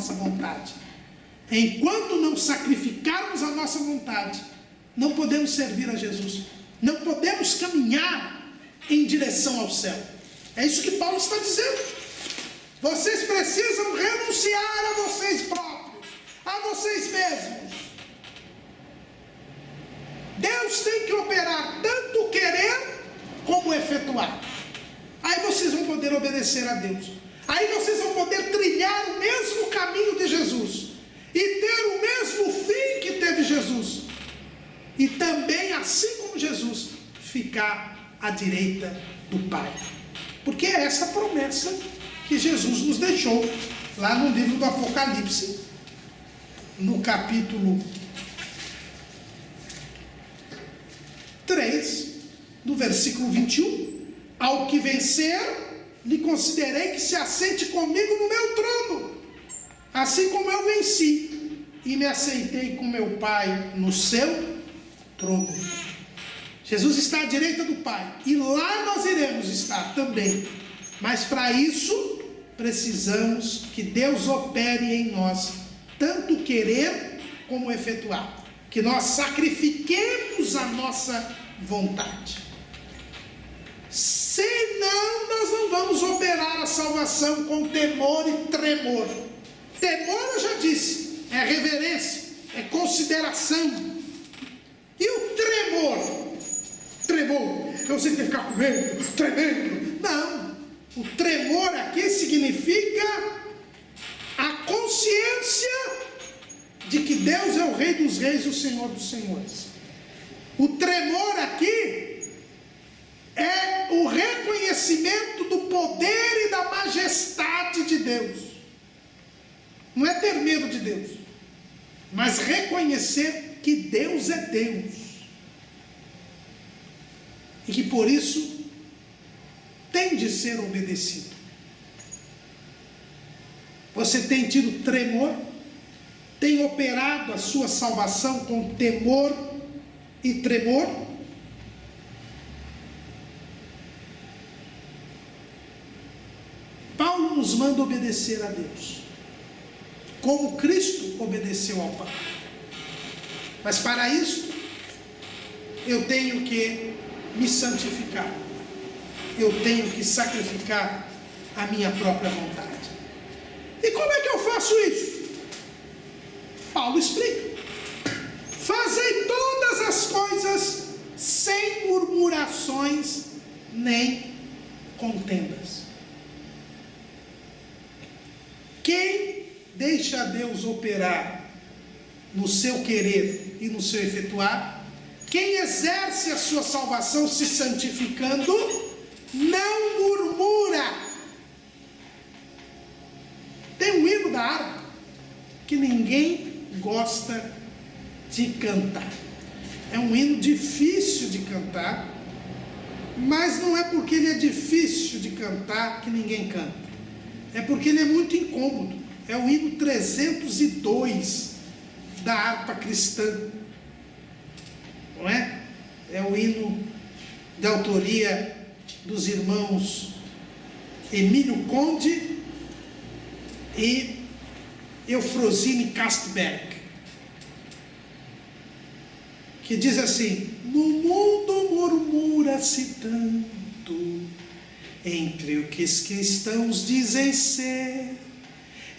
nossa vontade. Enquanto não sacrificarmos a nossa vontade, não podemos servir a Jesus. Não podemos caminhar em direção ao céu. É isso que Paulo está dizendo. Vocês precisam renunciar a vocês próprios, a vocês mesmos. Deus tem que operar tanto o querer como o efetuar. Aí vocês vão poder obedecer a Deus. Aí vocês vão poder trilhar o mesmo caminho de Jesus e ter o mesmo fim que teve Jesus. E também, assim como Jesus, ficar à direita do Pai. Porque é essa promessa que Jesus nos deixou lá no livro do Apocalipse, no capítulo 3, no versículo 21. Ao que vencer, lhe considerei que se assente comigo no meu trono, assim como eu venci e me aceitei com meu Pai no seu trono. Jesus está à direita do Pai, e lá nós iremos estar também. Mas para isso, precisamos que Deus opere em nós, tanto querer como efetuar. Que nós sacrifiquemos a nossa vontade. Senão, nós não vamos operar a salvação com temor e tremor. Temor, eu já disse, é reverência, é consideração. E o tremor? Tremor, você tem que ficar com medo, tremendo. Não, o tremor aqui significa a consciência de que Deus é o Rei dos Reis e o Senhor dos Senhores. O tremor aqui é o reconhecimento do poder e da majestade de Deus. Não é ter medo de Deus, mas reconhecer que Deus é Deus. E que por isso tem de ser obedecido. Você tem tido tremor? Tem operado a sua salvação com temor e tremor? Paulo nos manda obedecer a Deus, como Cristo obedeceu ao Pai. Mas para isso, eu tenho que me santificar. Eu tenho que sacrificar a minha própria vontade. E como é que eu faço isso? Paulo explica. Fazei todas as coisas sem murmurações nem contendas. Quem deixa Deus operar no seu querer e no seu efetuar, quem exerce a sua salvação se santificando, não murmura. Tem um hino da harpa que ninguém gosta de cantar. É um hino difícil de cantar, mas não é porque ele é difícil de cantar que ninguém canta. É porque ele é muito incômodo. É o hino 302 da harpa cristã. Não é? É o hino de autoria dos irmãos Emílio Conde e Eufrosine Castberg, que diz assim: no mundo murmura-se tanto entre o que os cristãos dizem ser,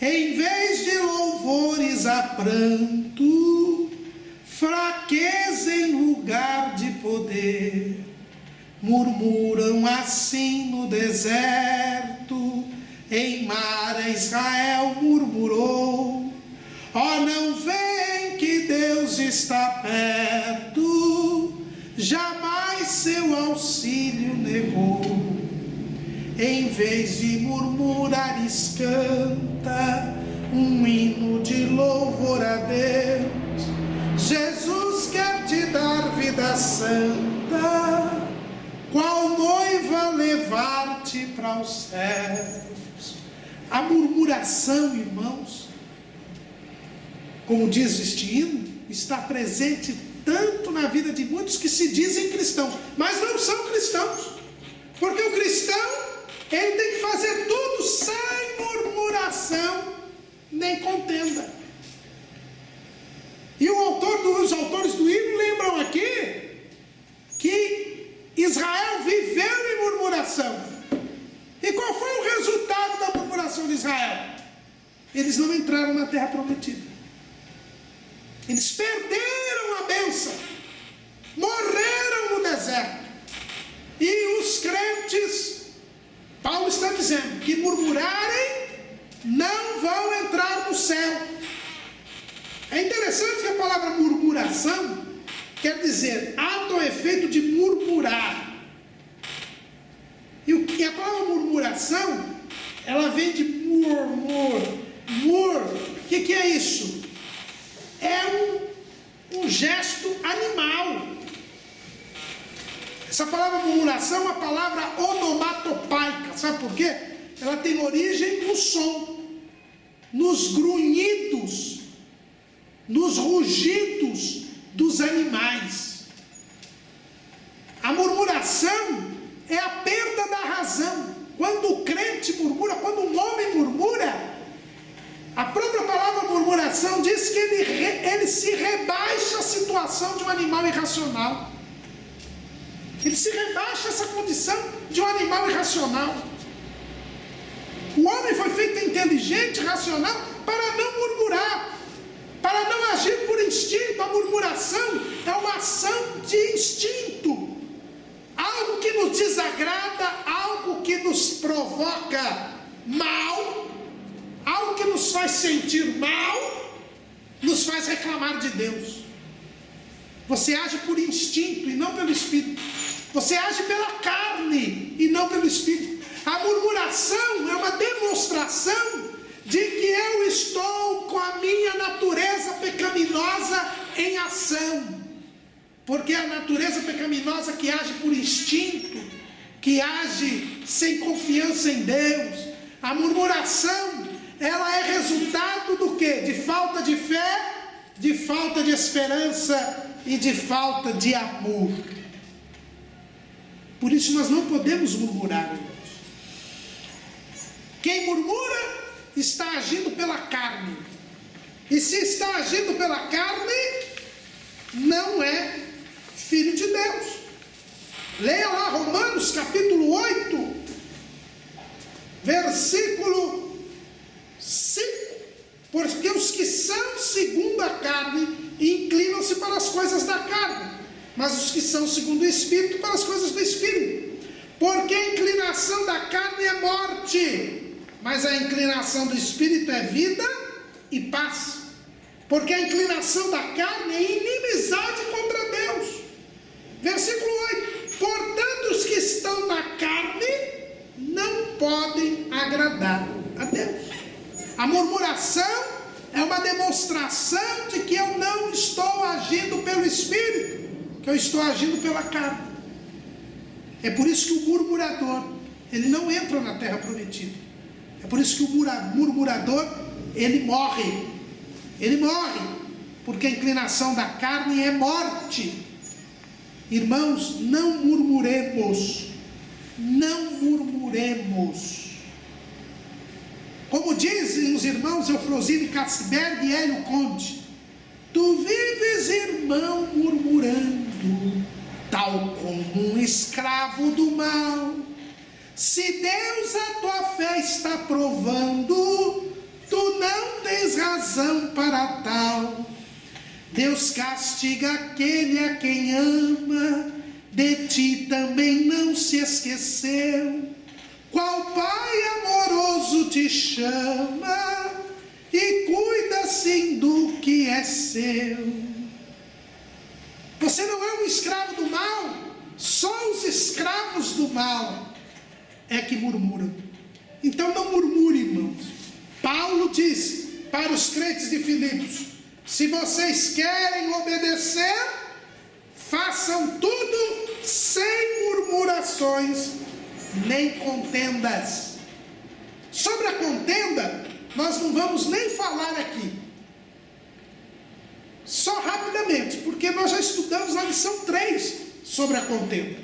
em vez de louvores a pranto, fraqueza em lugar de poder. Murmuram assim no deserto, em Mara Israel murmurou. Ó, não veem que Deus está perto, jamais seu auxílio negou. Em vez de murmurares, canta um hino de louvor a Deus. Jesus quer te dar vida santa, qual noiva levar-te para os céus. A murmuração, irmãos, como diz este hino, está presente tanto na vida de muitos que se dizem cristãos, mas não são cristãos. Porque o cristão, ele tem que fazer tudo sem murmuração nem contenda. E os autores do hino lembram aqui que Israel viveu em murmuração. E qual foi o resultado da murmuração de Israel? Eles não entraram na terra prometida. Eles perderam a bênção. Morreram no deserto. E os crentes, Paulo está dizendo, que murmurarem não vão entrar no céu. É interessante que a palavra murmuração quer dizer ato ou efeito de murmurar. E a palavra murmuração, ela vem de murmur. O que é isso? É um gesto animal. Essa palavra murmuração é uma palavra onomatopaica. Sabe por quê? Ela tem origem no som, nos grunhidos, nos rugidos dos animais. A murmuração é a perda da razão. Quando o crente murmura, quando um homem murmura, a própria palavra murmuração diz que ele se rebaixa à situação de um animal irracional. Ele se rebaixa a essa condição de um animal irracional. O homem foi feito inteligente, racional, para não murmurar, para não agir por instinto. A murmuração é uma ação de instinto. Algo que nos desagrada, algo que nos provoca mal, algo que nos faz sentir mal, nos faz reclamar de Deus. Você age por instinto e não pelo Espírito. Você age pela carne e não pelo Espírito. A murmuração é uma demonstração de que eu estou com a minha natureza pecaminosa em ação. Porque a natureza pecaminosa que age por instinto, que age sem confiança em Deus, a murmuração, ela é resultado do quê? De falta de fé, de falta de esperança e de falta de amor. Por isso nós não podemos murmurar, irmãos. Quem murmura está agindo pela carne. E se está agindo pela carne, não é filho de Deus. Leia lá Romanos capítulo 8, versículo 5. Porque os que são segundo a carne inclinam-se para as coisas da carne, mas os que são segundo o Espírito para as coisas do Espírito. Porque a inclinação da carne é morte, mas a inclinação do Espírito é vida e paz. Porque a inclinação da carne é inimizade contra Deus. Versículo 8. Portanto, os que estão na carne não podem agradar a Deus. A murmuração é uma demonstração de que eu não estou agindo pelo Espírito, que eu estou agindo pela carne. É por isso que o murmurador, ele não entra na terra prometida. É por isso que o murmurador, ele morre. Ele morre, porque a inclinação da carne é morte. Irmãos, não murmuremos. Não murmuremos. Como dizem os irmãos Eufrosílio Katzberg e Hélio Conte, tu vives, irmão, murmurando, tal como um escravo do mal. Se Deus a tua fé está provando, tu não tens razão para tal. Deus castiga aquele a quem ama, de ti também não se esqueceu. Qual pai amoroso te chama e cuida sim do que é seu. Você não é um escravo do mal. Só os escravos do mal é que murmuram. Então não murmure, irmãos. Paulo diz para os crentes de Filipos: se vocês querem obedecer, façam tudo sem murmurações nem contendas. Sobre a contenda, nós não vamos nem falar aqui. Só rapidamente, porque nós já estudamos na lição 3 sobre a contenda.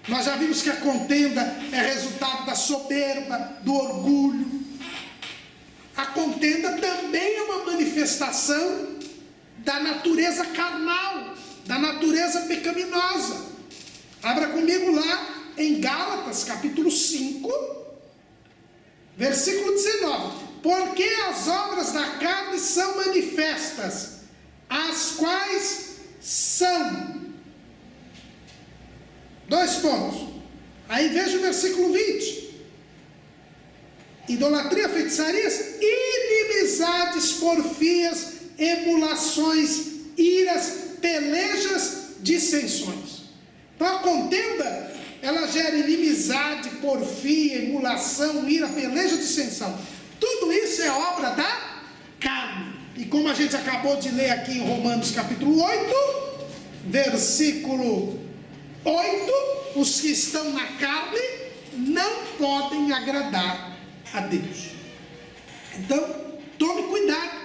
Nós já vimos que a contenda é resultado da soberba, do orgulho. a contenda também é uma manifestação da natureza carnal, da natureza pecaminosa. Abra comigo lá em Gálatas, capítulo 5, versículo 19. Porque as obras da carne são manifestas, as quais são... Dois pontos. Aí veja o versículo 20. Idolatria, feitiçarias, inimizades, porfias, emulações, iras, pelejas, dissensões. Então a contenda, ela gera inimizade, porfia, emulação, ira, peleja, dissensão. Tudo isso é obra da carne. E como a gente acabou de ler aqui em Romanos capítulo 8, versículo 8, os que estão na carne não podem agradar a Deus. Então, tome cuidado.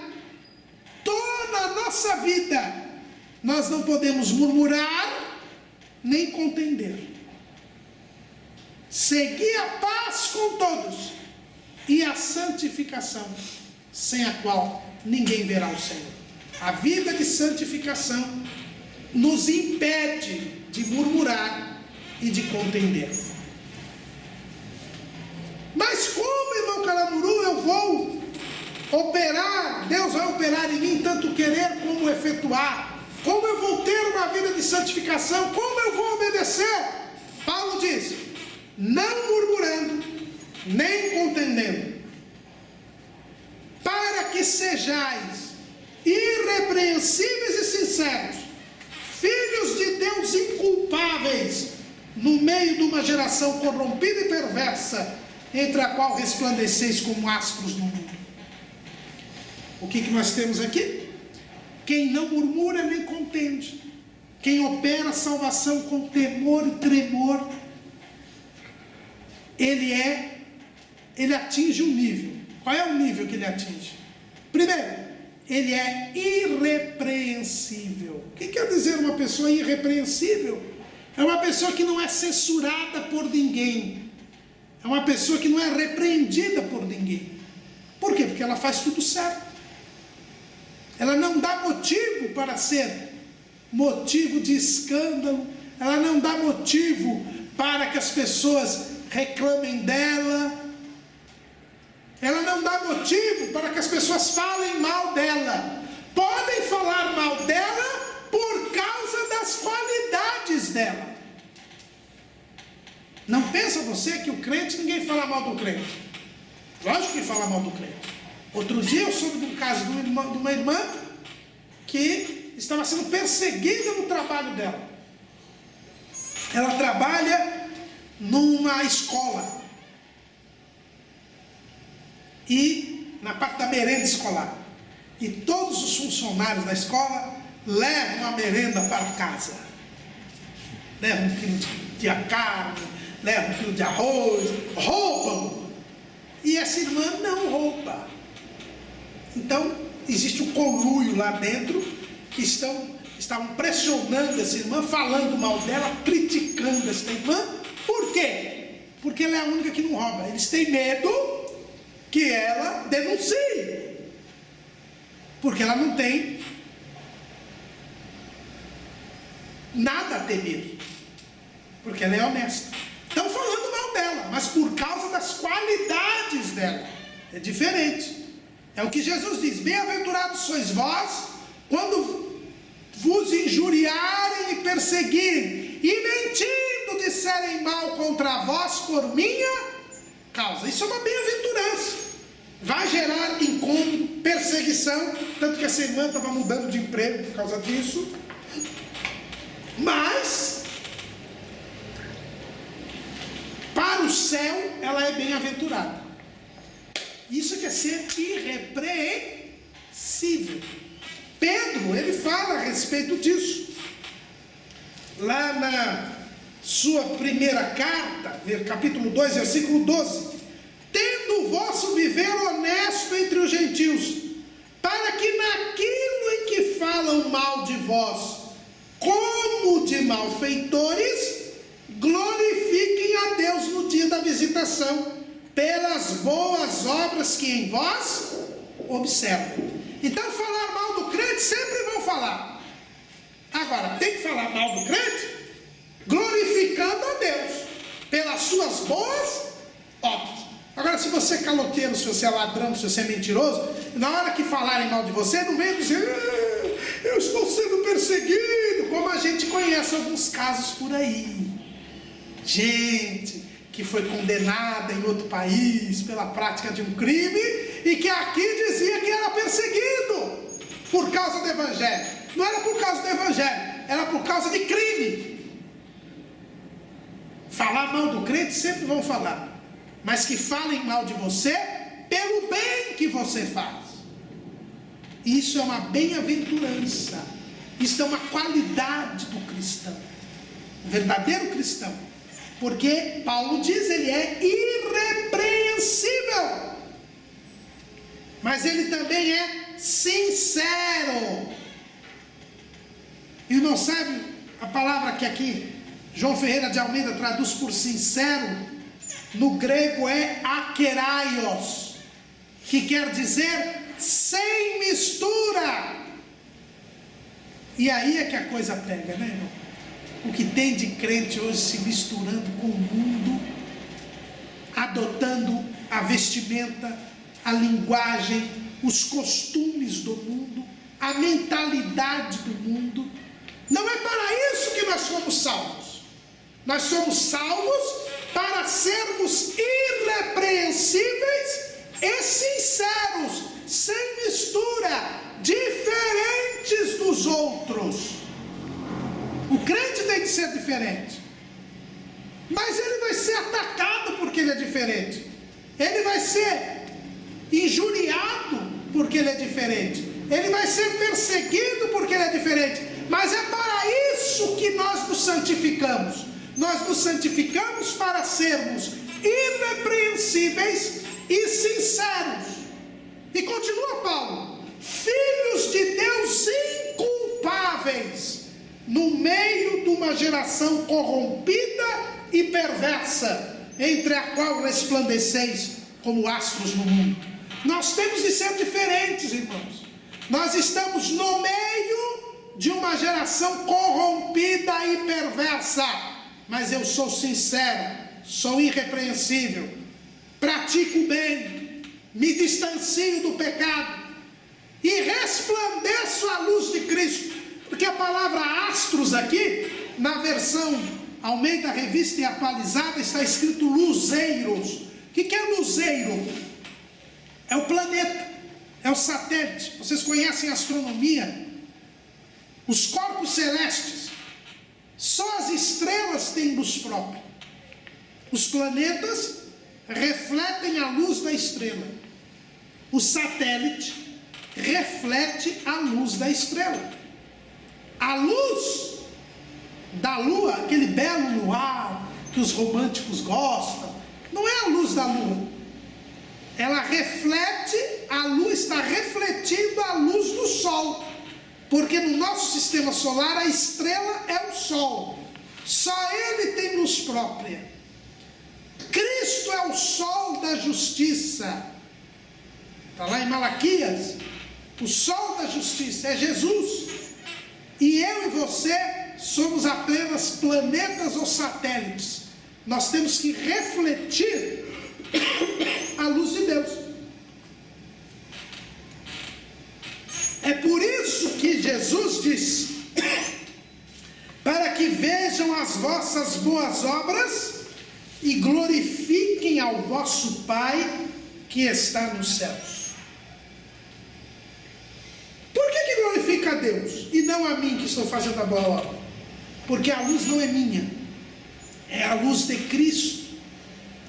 Toda a nossa vida, nós não podemos murmurar, nem contender. Seguir a paz com todos e a santificação, sem a qual ninguém verá o Senhor. A vida de santificação nos impede de murmurar e de contender. Mas como, irmão Caramuru, eu vou operar, Deus vai operar em mim tanto querer como efetuar? Como eu vou ter uma vida de santificação? Como eu vou obedecer? Paulo diz: não murmurando, nem contendendo, para que sejais irrepreensíveis e sinceros, filhos de Deus inculpáveis, no meio de uma geração corrompida e perversa, entre a qual resplandeceis como astros no mundo. O que nós temos aqui? Quem não murmura nem contende, quem opera a salvação com temor e tremor, ele atinge um nível. Qual é o nível que ele atinge? Primeiro, ele é irrepreensível. O que quer dizer uma pessoa irrepreensível? É uma pessoa que não é censurada por ninguém. É uma pessoa que não é repreendida por ninguém. Por quê? Porque ela faz tudo certo. Ela não dá motivo para ser motivo de escândalo. Ela não dá motivo para que as pessoas reclamem dela. Ela não dá motivo para que as pessoas falem mal dela. Podem falar mal dela por causa das qualidades dela. Não pensa você que o crente, ninguém fala mal do crente. Lógico que fala mal do crente. Outro dia eu soube de um caso de uma irmã que estava sendo perseguida no trabalho dela. Ela trabalha numa escola. E na parte da merenda escolar. E todos os funcionários da escola levam a merenda para casa. Levam um quilo de carne, levam um quilo de arroz, roubam. E essa irmã não rouba. Então, existe um conluio lá dentro, que estavam pressionando essa irmã, falando mal dela, criticando essa irmã. Por quê? Porque ela é a única que não rouba. Eles têm medo que ela denuncie, porque ela não tem nada a temer, porque ela é honesta. Estão falando mal dela, mas por causa das qualidades dela. É diferente. É o que Jesus diz: bem-aventurados sois vós, quando vos injuriarem e perseguirem, e mentindo disserem mal contra vós por minha causa. Isso é uma bem-aventurança. Vai gerar incômodo, perseguição, tanto que essa irmã estava mudando de emprego por causa disso. Mas para o céu ela é bem-aventurada. Isso quer ser irrepreensível. Pedro, ele fala a respeito disso. Lá na sua primeira carta, capítulo 2, versículo 12. Tendo o vosso viver honesto entre os gentios, para que naquilo em que falam mal de vós, como de malfeitores, glorifiquem a Deus no dia da visitação, pelas boas obras que em vós observam. Então falar mal do crente sempre vão falar. Agora, tem que falar mal do crente glorificando a Deus pelas suas boas obras. Agora, se você é caloteiro, se você é ladrão, se você é mentiroso, na hora que falarem mal de você, não vem dizer: eu estou sendo perseguido, como a gente conhece alguns casos por aí. Gente que foi condenada em outro país pela prática de um crime e que aqui dizia que era perseguido por causa do evangelho. Não era por causa do evangelho, era por causa de crime. Falar mal do crente sempre vão falar, mas que falem mal de você pelo bem que você faz. Isso é uma bem-aventurança, isso é uma qualidade do cristão, o verdadeiro cristão, porque Paulo diz, ele é irrepreensível, mas ele também é sincero. Irmão, sabe a palavra que aqui João Ferreira de Almeida traduz por sincero? No grego é akeraios, que quer dizer sem mistura. E aí é que a coisa pega, né, irmão? O que tem de crente hoje se misturando com o mundo, adotando a vestimenta, a linguagem, os costumes do mundo, a mentalidade do mundo. Não é para isso que nós somos salvos. Nós somos salvos para sermos irrepreensíveis e sinceros, sem mistura, diferentes dos outros. O crente tem que ser diferente, mas ele vai ser atacado porque ele é diferente, ele vai ser injuriado porque ele é diferente, ele vai ser perseguido porque ele é diferente. Mas é para isso que nós nos santificamos. Nós nos santificamos para sermos irrepreensíveis e sinceros. E continua Paulo: filhos de Deus inculpáveis no meio de uma geração corrompida e perversa, entre a qual resplandeceis como astros no mundo. Nós temos de ser diferentes, irmãos. Nós estamos no meio de uma geração corrompida e perversa, mas eu sou sincero, sou irrepreensível, pratico o bem, me distancio do pecado e resplandeço a luz de Cristo. Porque a palavra astros aqui, na versão Almeida Revista e Atualizada, está escrito luzeiros. O que é luzeiro? É o planeta, é o satélite. Vocês conhecem a astronomia? Os corpos celestes, só as estrelas têm luz própria. Os planetas refletem a luz da estrela. O satélite reflete a luz da estrela. A luz da lua, aquele belo luar que os românticos gostam, não é a luz da lua. Ela reflete, a lua está refletindo a luz do sol. Porque no nosso sistema solar a estrela é o sol. Só ele tem luz própria. Cristo é o sol da justiça. Está lá em Malaquias. O sol da justiça é Jesus. E eu e você somos apenas planetas ou satélites. Nós temos que refletir a luz de Deus. É por isso que Jesus diz: para que vejam as vossas boas obras e glorifiquem ao vosso Pai que está nos céus. Por que glorifica a Deus e não a mim que estou fazendo a boa obra? Porque a luz não é minha, é a luz de Cristo.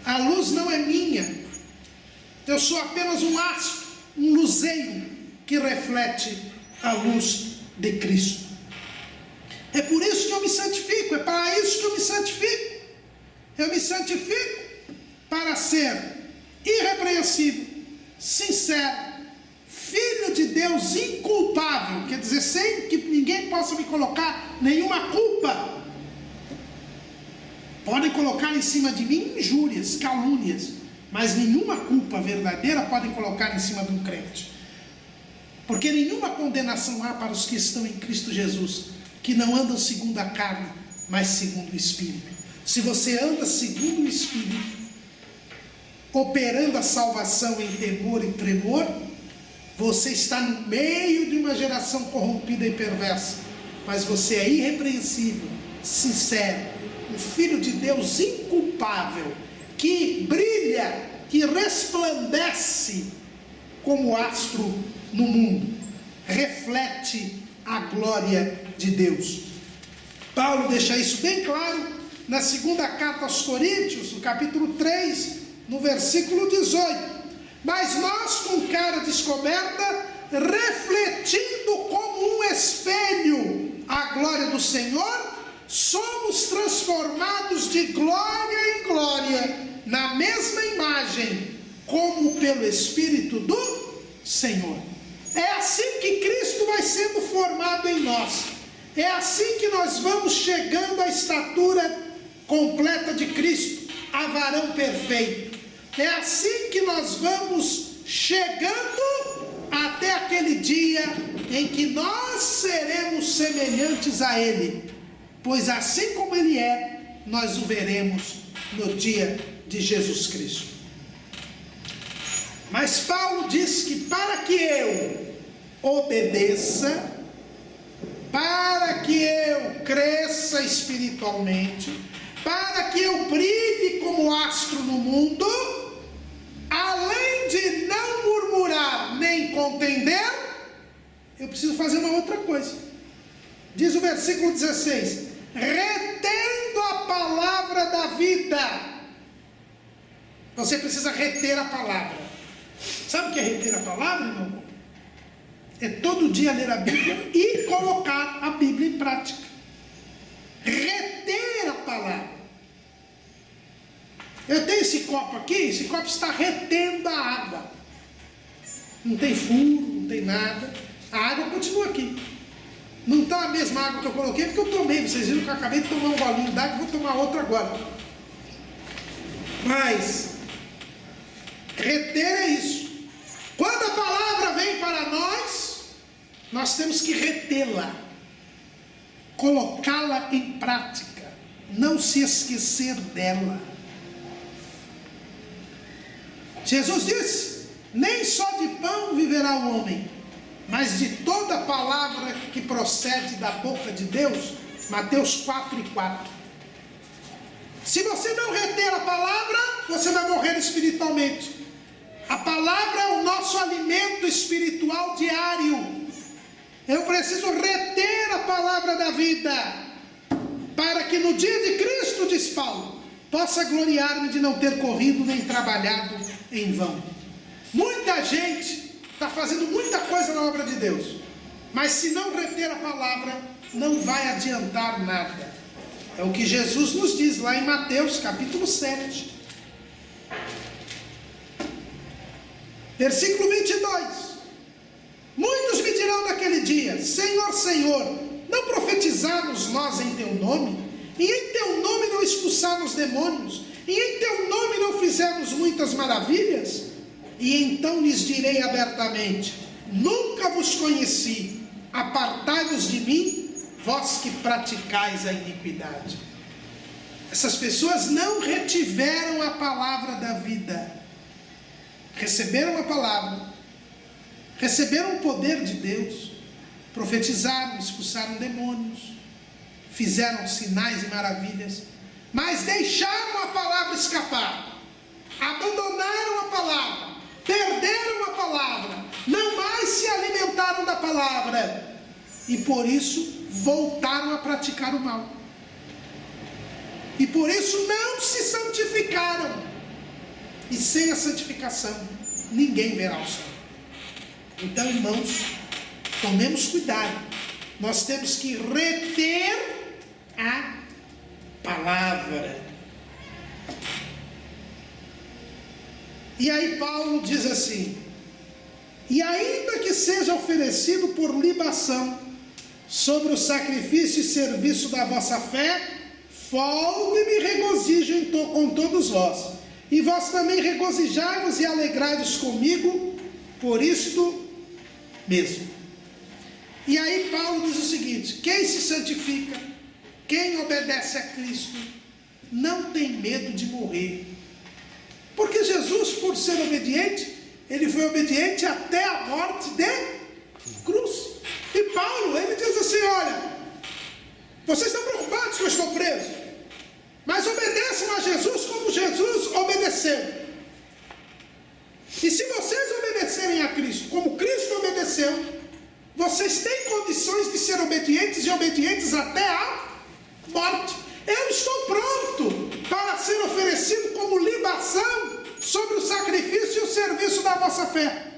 A luz não é minha, eu sou apenas um astro, um luzeiro que reflete a luz de Cristo. É por isso que eu me santifico, é para isso que eu me santifico. Eu me santifico para ser irrepreensível, sincero, filho de Deus inculpável, quer dizer, sem que ninguém possa me colocar nenhuma culpa. Podem colocar em cima de mim injúrias, calúnias, mas nenhuma culpa verdadeira podem colocar em cima de um crente. Porque nenhuma condenação há para os que estão em Cristo Jesus, que não andam segundo a carne, mas segundo o Espírito. Se você anda segundo o Espírito, operando a salvação em temor e tremor, você está no meio de uma geração corrompida e perversa, mas você é irrepreensível, sincero, um filho de Deus inculpável, que brilha, que resplandece como astro no mundo, reflete a glória de Deus. Paulo deixa isso bem claro na segunda carta aos Coríntios, no capítulo 3, no versículo 18. Mas nós, com cara descoberta, refletindo como um espelho a glória do Senhor, somos transformados de glória em glória, na mesma imagem, como pelo Espírito do Senhor. É assim que Cristo vai sendo formado em nós. É assim que nós vamos chegando à estatura completa de Cristo, a varão perfeito. É assim que nós vamos chegando até aquele dia em que nós seremos semelhantes a Ele, pois assim como Ele é, nós o veremos no dia de Jesus Cristo. Mas Paulo diz que para que eu obedeça, para que eu cresça espiritualmente, para que eu brilhe como astro no mundo, além de não murmurar nem contender, eu preciso fazer uma outra coisa. Diz o versículo 16: retendo a palavra da vida. Você precisa reter a palavra. Sabe o que é reter a palavra, meu irmão? É todo dia ler a Bíblia e colocar a Bíblia em prática. Reter a palavra. Eu tenho esse copo aqui, esse copo está retendo a água. Não tem furo, não tem nada. A água continua aqui. Não está a mesma água que eu coloquei, porque eu tomei. Vocês viram que eu acabei de tomar um golinho d'água e vou tomar outra agora. Mas reter é isso. Quando a palavra vem para nós temos que retê-la, colocá-la em prática, não se esquecer dela. Jesus disse: nem só de pão viverá o homem, mas de toda palavra que procede da boca de Deus. Mateus 4:4. Se você não reter a palavra, você vai morrer espiritualmente. A palavra é o nosso alimento espiritual diário. Eu preciso reter a palavra da vida, para que no dia de Cristo, diz Paulo, possa gloriar-me de não ter corrido nem trabalhado em vão. Muita gente está fazendo muita coisa na obra de Deus, mas se não reter a palavra, não vai adiantar nada. É o que Jesus nos diz lá em Mateus capítulo 7. Versículo 22. Muitos me dirão naquele dia: Senhor, Senhor, não profetizamos nós em teu nome? E em teu nome não expulsamos demônios? E em teu nome não fizemos muitas maravilhas? E então lhes direi abertamente: nunca vos conheci, apartai-vos de mim, vós que praticais a iniquidade. Essas pessoas não retiveram a palavra da vida. Receberam a palavra, receberam o poder de Deus, profetizaram, expulsaram demônios, fizeram sinais e maravilhas, mas deixaram a palavra escapar, abandonaram a palavra, perderam a palavra, não mais se alimentaram da palavra, e por isso voltaram a praticar o mal, e por isso não se santificaram. E sem a santificação, ninguém verá o céu. Então, irmãos, tomemos cuidado. Nós temos que reter a palavra. E aí Paulo diz assim: e ainda que seja oferecido por libação sobre o sacrifício e serviço da vossa fé, folgo e me regozijo com todos vós. E vós também regozijai-vos e alegrai-vos comigo por isto mesmo. E aí Paulo diz o seguinte: quem se santifica, quem obedece a Cristo, não tem medo de morrer. Porque Jesus, por ser obediente, ele foi obediente até a morte de cruz. E Paulo, ele diz assim: olha, vocês estão preocupados que eu estou preso, mas obedeçam a Jesus como Jesus obedeceu. E se vocês obedecerem a Cristo como Cristo obedeceu, vocês têm condições de ser obedientes e obedientes até a morte. Eu estou pronto para ser oferecido como libação sobre o sacrifício e o serviço da vossa fé.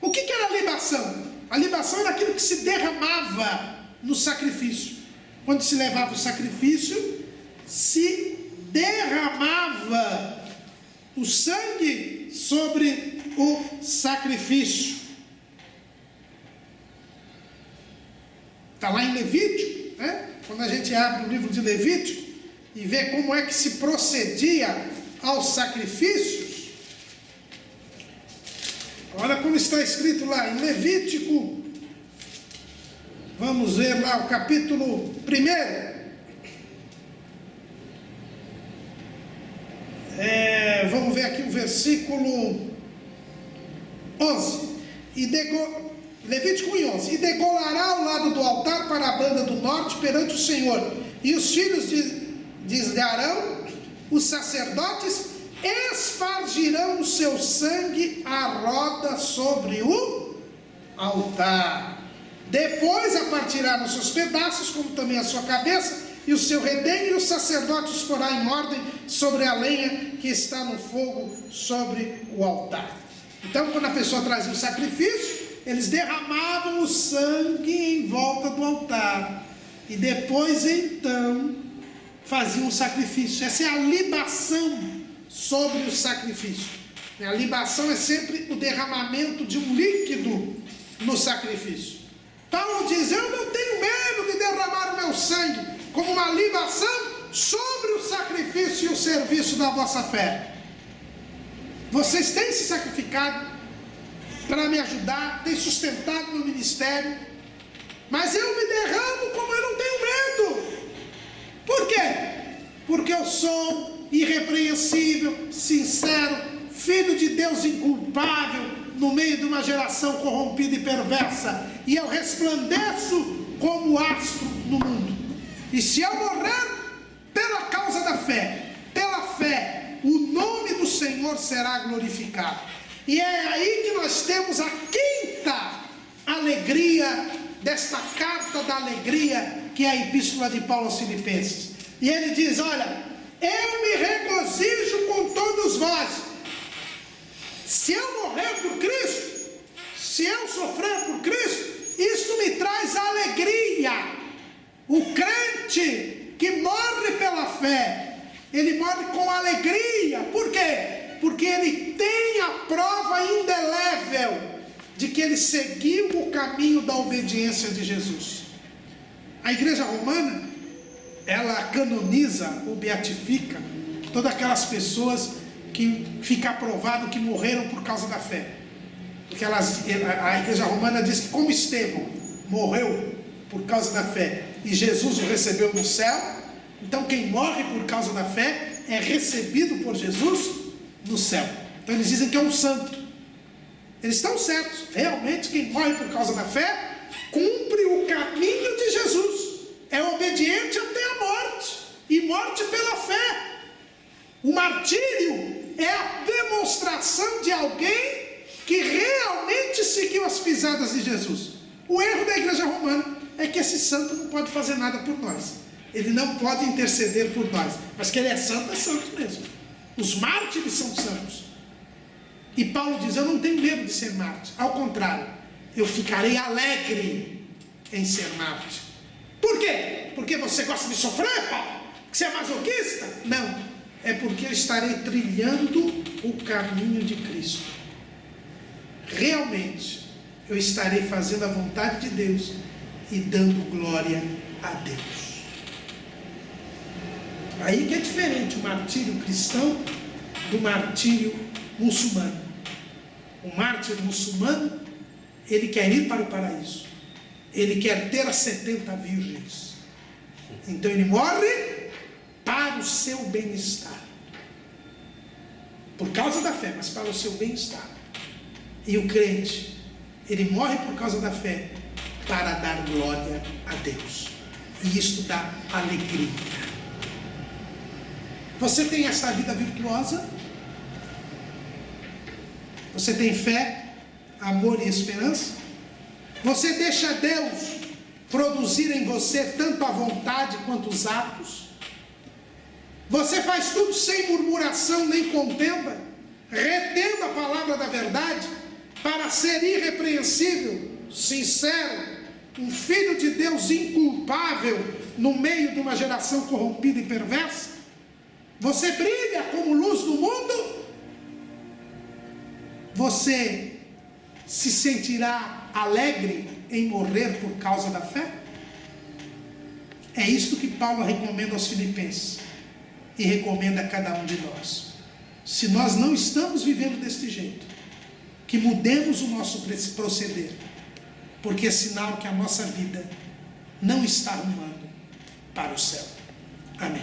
O que era a libação? A libação era aquilo que se derramava no sacrifício. Quando se levava o sacrifício, se derramava o sangue sobre o sacrifício. Está lá em Levítico, né? Quando a gente abre o livro de Levítico e vê como é que se procedia aos sacrifícios, olha como está escrito lá em Levítico. Vamos ver lá o capítulo 1. Vamos ver aqui o versículo 11. Levítico 1:11. E degolará ao lado do altar para a banda do norte perante o Senhor. E os filhos de Arão, os sacerdotes, espargirão o seu sangue à roda sobre o altar. Depois a partirá nos seus pedaços, como também a sua cabeça e o seu redenho, e o sacerdote os porá em ordem sobre a lenha que está no fogo sobre o altar. Então, quando a pessoa trazia o sacrifício, eles derramavam o sangue em volta do altar. E depois, então, faziam o sacrifício. Essa é a libação sobre o sacrifício. A libação é sempre o derramamento de um líquido no sacrifício. Paulo diz: eu não tenho medo de derramar o meu sangue como uma libação sobre o sacrifício e o serviço da vossa fé. Vocês têm se sacrificado para me ajudar, têm sustentado meu ministério, mas eu me derramo como eu não tenho medo. Por quê? Porque eu sou irrepreensível, sincero, filho de Deus inculpável, no meio de uma geração corrompida e perversa, e eu resplandeço como astro no mundo. E se eu morrer pela causa da fé, pela fé, o nome do Senhor será glorificado. E é aí que nós temos a quinta alegria desta carta da alegria, que é a epístola de Paulo aos Filipenses. E ele diz: olha, eu me regozijo com todos vós. Se eu morrer por Cristo, se eu sofrer por Cristo, isto me traz alegria. O crente que morre pela fé, ele morre com alegria. Por quê? Porque ele tem a prova indelével de que ele seguiu o caminho da obediência de Jesus. A igreja romana, ela canoniza ou beatifica todas aquelas pessoas que fica aprovado que morreram por causa da fé. Porque a igreja romana diz que, como Estevão morreu por causa da fé e Jesus o recebeu no céu, então quem morre por causa da fé é recebido por Jesus no céu. Então eles dizem que é um santo. Eles estão certos. Realmente quem morre por causa da fé cumpre o caminho de Jesus, é obediente até a morte, e morte pela fé. O martírio é a demonstração de alguém que realmente seguiu as pisadas de Jesus. O erro da igreja romana é que esse santo não pode fazer nada por nós, ele não pode interceder por nós, mas que ele é santo mesmo. Os mártires são santos. E Paulo diz: eu não tenho medo de ser mártir, ao contrário, eu ficarei alegre em ser mártir. Por quê? Porque você gosta de sofrer, Paulo? Que você é masoquista? Não, é porque eu estarei trilhando o caminho de Cristo. Realmente eu estarei fazendo a vontade de Deus e dando glória a Deus. Aí que é diferente o martírio cristão do martírio muçulmano. O mártir muçulmano, ele quer ir para o paraíso. Ele quer ter as 70 virgens. Então ele morre para o seu bem-estar. Por causa da fé, mas para o seu bem-estar. E o crente, ele morre por causa da fé, para dar glória a Deus. E isto dá alegria. Você tem essa vida virtuosa? Você tem fé, amor e esperança? Você deixa Deus produzir em você tanto a vontade quanto os atos? Você faz tudo sem murmuração nem contenda, retendo a palavra da verdade, para ser irrepreensível, sincero, um filho de Deus inculpável no meio de uma geração corrompida e perversa? Você brilha como luz do mundo? Você se sentirá alegre em morrer por causa da fé? É isto que Paulo recomenda aos filipenses e recomenda a cada um de nós. Se nós não estamos vivendo deste jeito, que mudemos o nosso proceder, porque é sinal que a nossa vida não está rumando para o céu. Amém.